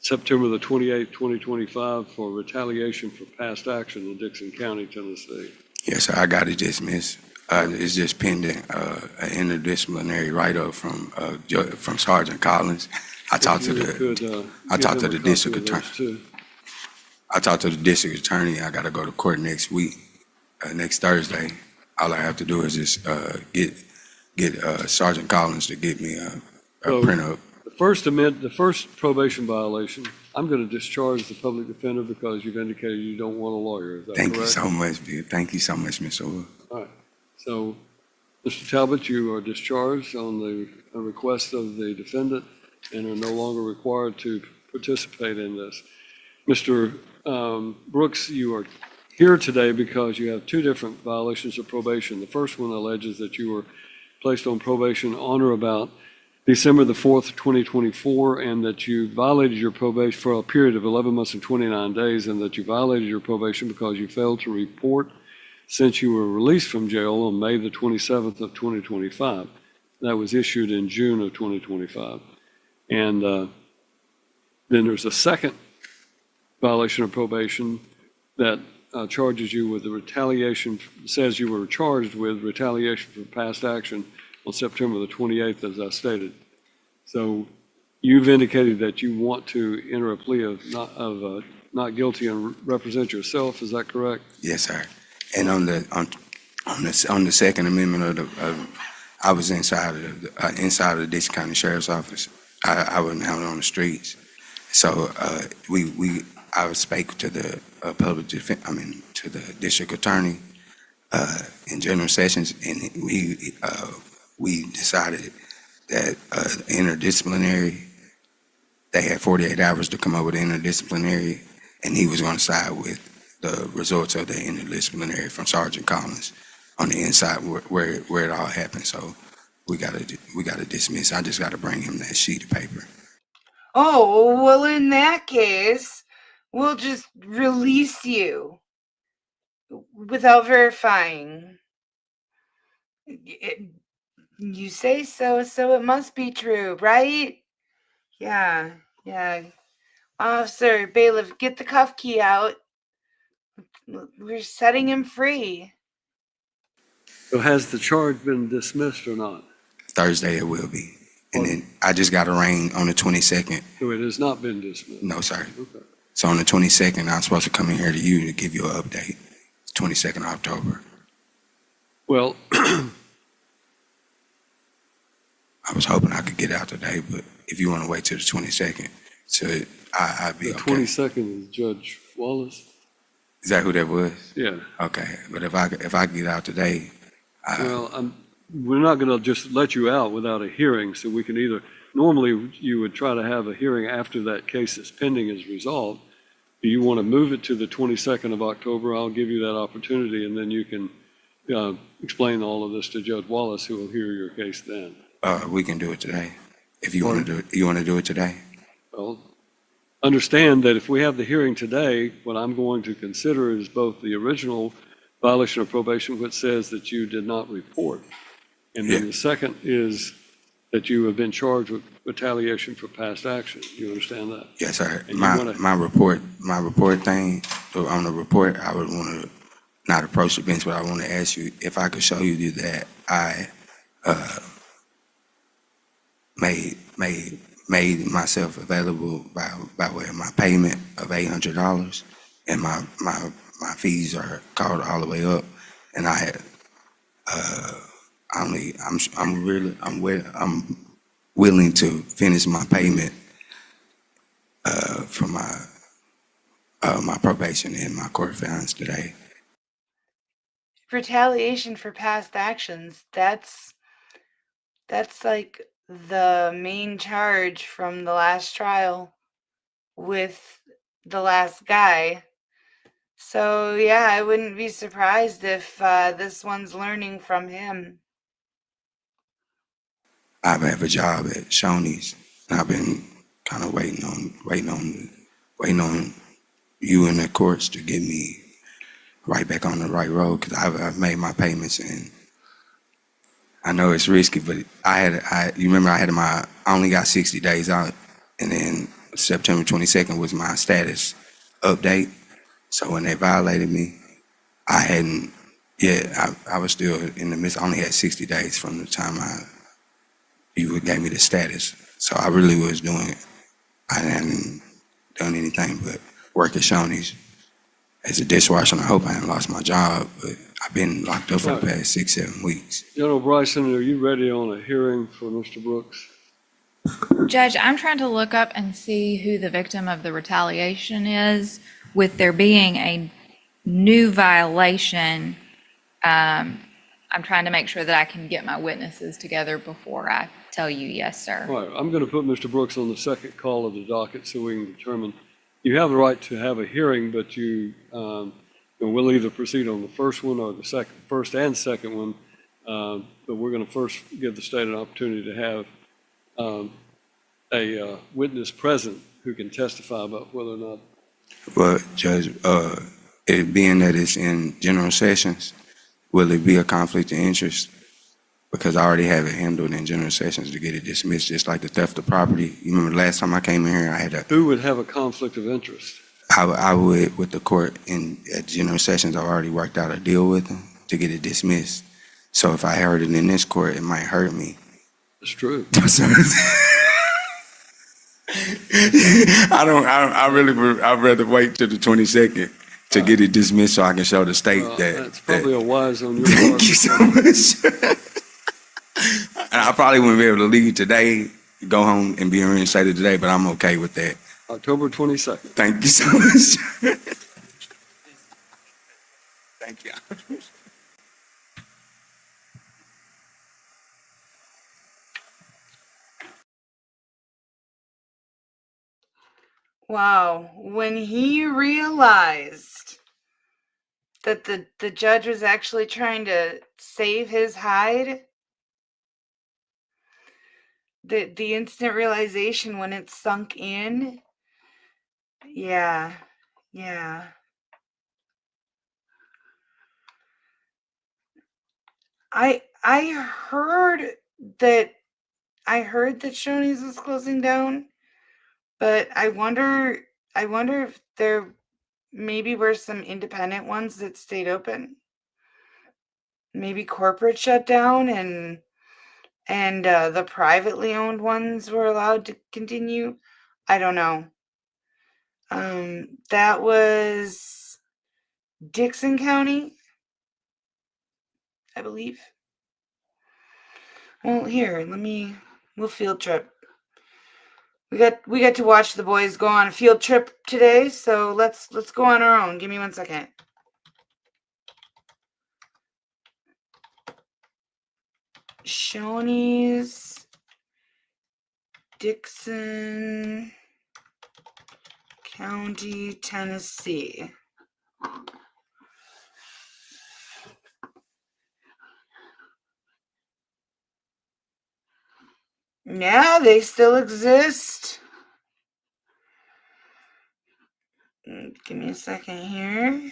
September the 28th, 2025 for retaliation for past action in Dixon County, Tennessee. Yes, sir, I got it dismissed. It's just pending, an interdisciplinary write-up from Sergeant Collins. I talked to If you the, could, I give talked him to a the copy district of attorney. those too. I talked to the district attorney. I gotta go to court next week, next Thursday. All I have to do is just, get Sergeant Collins to get me a So- printout. The first probation violation, I'm going to discharge the public defender because you've indicated you don't want a lawyer. Is that Thank you correct? so much, Bill. Thank you so much, Mr. Wood. All right. So, Mr. Talbot, you are discharged on the request of the defendant and are no longer required to participate in this. Mr. Brooks, you are here today because you have two different violations of probation. The first one alleges that you were placed on probation on or about December the 4th, 2024, and that you violated your probation for a period of 11 months and 29 days, and that you violated your probation because you failed to report since you were released from jail on May the 27th of 2025. That was issued in June of 2025. And then there's a second violation of probation that charges you with the retaliation, says you were charged with retaliation for past action on September the 28th, as I stated. So you've indicated that you want to enter a plea of not guilty and represent yourself. Is that correct? Yes, sir. And on the Second Amendment I was inside of the Dixie County Sheriff's Office. I wasn't out on the streets. So I spake to the to the district attorney in general sessions, and we decided that interdisciplinary. They had 48 hours to come up with interdisciplinary, and he was going to side with the results of the interdisciplinary from Sergeant Collins on the inside where it all happened. So we gotta dismiss. I just gotta bring him that sheet of paper. Oh, well, in that case, we'll just release you without verifying. You say so, so it must be true, right? Yeah. Officer, bailiff, get the cuff key out. We're setting him free. So has the charge been dismissed or not? Thursday it will be. And then I just got arraigned on the 22nd. So it has not been dismissed? No, sir. Okay. So on the 22nd, I'm supposed to come in here to you to give you an update. 22nd of October. Well, I was hoping I could get out today, but if you want to wait till the 22nd, so I'd be the okay. 22nd is Judge Wallace? Is that who that was? Yeah. Okay, but if I get out today, Well, we're not going to just let you out without a hearing, so we can either, normally you would try to have a hearing after that case that's pending is resolved. Do you want to move it to the 22nd of October? I'll give you that opportunity, and then you can explain all of this to Judge Wallace, who will hear your case then. we can do it today. If you want to do it, you want to do it today? Well, understand that if we have the hearing today, what I'm going to consider is both the original violation of probation, which says that you did not report, and then Yeah. the second is that you have been charged with retaliation for past action. You understand that? Yes, sir. And you My wanna- my report thing, so on the report, I would want to not approach the bench, but I want to ask you if I could show you that I made myself available by way of my payment of $800, and my fees are called all the way up, and I had I'm willing to finish my payment for my probation and my court fines today. Retaliation for past actions. That's like the main charge from the last trial with the last guy. So yeah, I wouldn't be surprised if this one's learning from him. I have a job at Shoney's, and I've been kind of waiting on you in the courts to get me right back on the right road, because I've made my payments, and I know it's risky, but you remember I only got 60 days out, and then September 22nd was my status update. So when they violated me, I hadn't Yeah, I was still in the midst. I only had 60 days from the time you gave me the status. So I really was doing, I hadn't done anything but work at Shoney's as a dishwasher. And I hope I hadn't lost my job, but I've been locked up for the past 6-7 weeks. General Bryson, are you ready on a hearing for Mr. Brooks? Judge, I'm trying to look up and see who the victim of the retaliation is. With there being a new violation, I'm trying to make sure that I can get my witnesses together before I tell you yes, sir. All right, I'm going to put Mr. Brooks on the second call of the docket so we can determine. You have the right to have a hearing, but we'll either proceed on the first one or the first and second one. But we're going to first give the state an opportunity to have a witness present who can testify about whether or not. Well, Judge, it being that it's in general sessions, will it be a conflict of interest? Because I already have it handled in general sessions to get it dismissed, just like the theft of property. You remember the last time I came in here, I had a, Who would have a conflict of interest? I would, with the court at general sessions, I've already worked out a deal with them to get it dismissed. So if I heard it in this court, it might hurt me. It's true. I'd rather wait till the 22nd to get it dismissed so I can show the state that. That's probably a wise on your part. Thank you so much. And I probably wouldn't be able to leave today, go home and be reinstated today, but I'm okay with that. October 22nd. Thank you so much. Thank you. Wow, when he realized that the judge was actually trying to save his hide, the instant realization when it sunk in, yeah. I heard that Shoney's was closing down, but I wonder if there maybe were some independent ones that stayed open. Maybe corporate shut down and the privately owned ones were allowed to continue. I don't know. That was Dixon County, I believe. Well, here, we'll field trip. We got to watch the boys go on a field trip today, so let's go on our own. Give me 1 second. Shoney's, Dixon County, Tennessee. Yeah, they still exist. Give me a second here.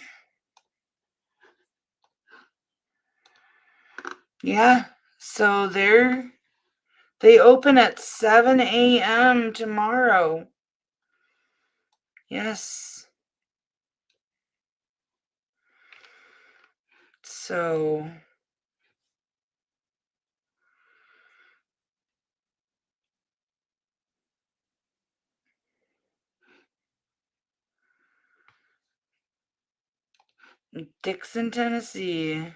Yeah, so they open at 7 a.m. tomorrow. Yes. So Dixon, Tennessee.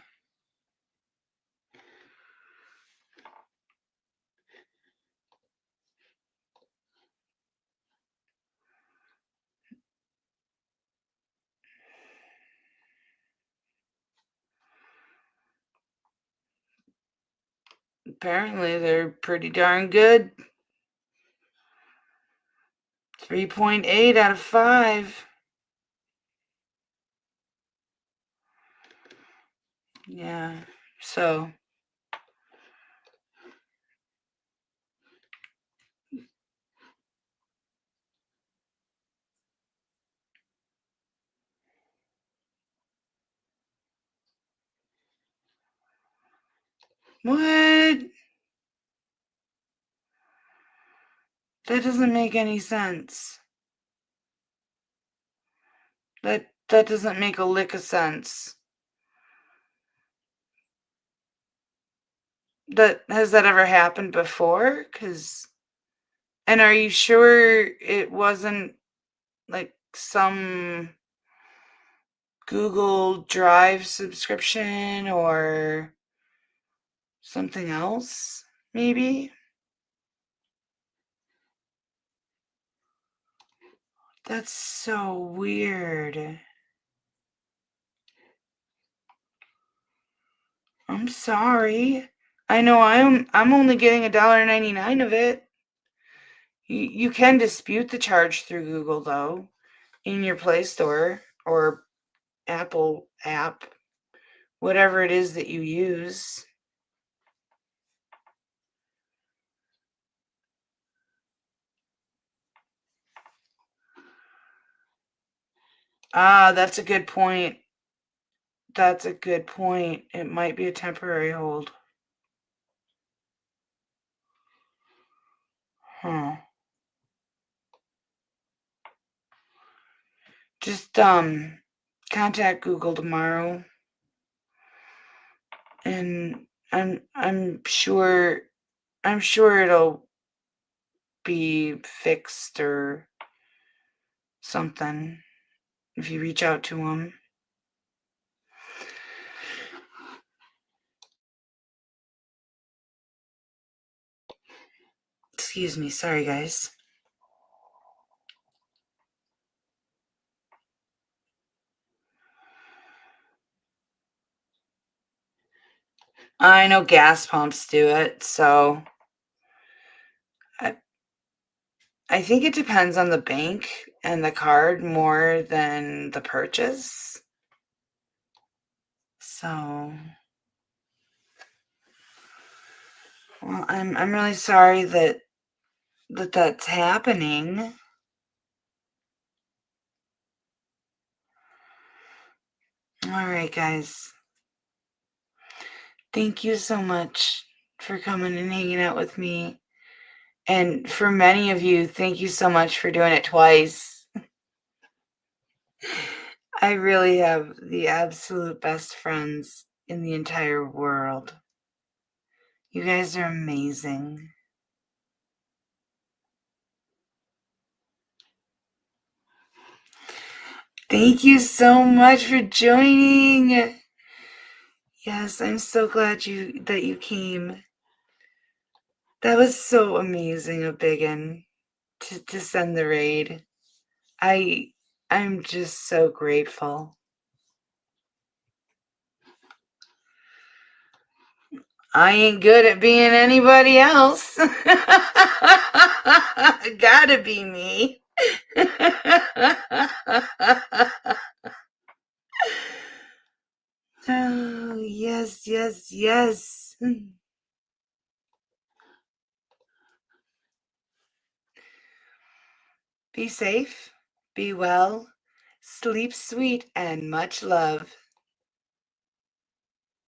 Apparently, they're pretty darn good. 3.8 out of 5. Yeah, so what? That doesn't make any sense. That doesn't make a lick of sense. has that ever happened before? And are you sure it wasn't like some Google Drive subscription or something else, maybe? That's so weird. I'm sorry. I know I'm only getting $1.99 of it. You can dispute the charge through Google though, in your Play Store or Apple app, whatever it is that you use. Ah, that's a good point. That's a good point. It might be a temporary hold. Huh. Just contact Google tomorrow, and I'm sure it'll be fixed or something if you reach out to them. Excuse me, sorry guys. I know gas pumps do it, so I think it depends on the bank and the card more than the purchase. So, well, I'm really sorry that's happening. All right, guys. Thank you so much for coming and hanging out with me. And for many of you, thank you so much for doing it twice. I really have the absolute best friends in the entire world. You guys are amazing. Thank you so much for joining. Yes, I'm so glad that you came. That was so amazing of Biggin to send the raid. I'm just so grateful. I ain't good at being anybody else. Gotta be me. Oh, yes, yes, yes. Be safe, be well, sleep sweet, and much love.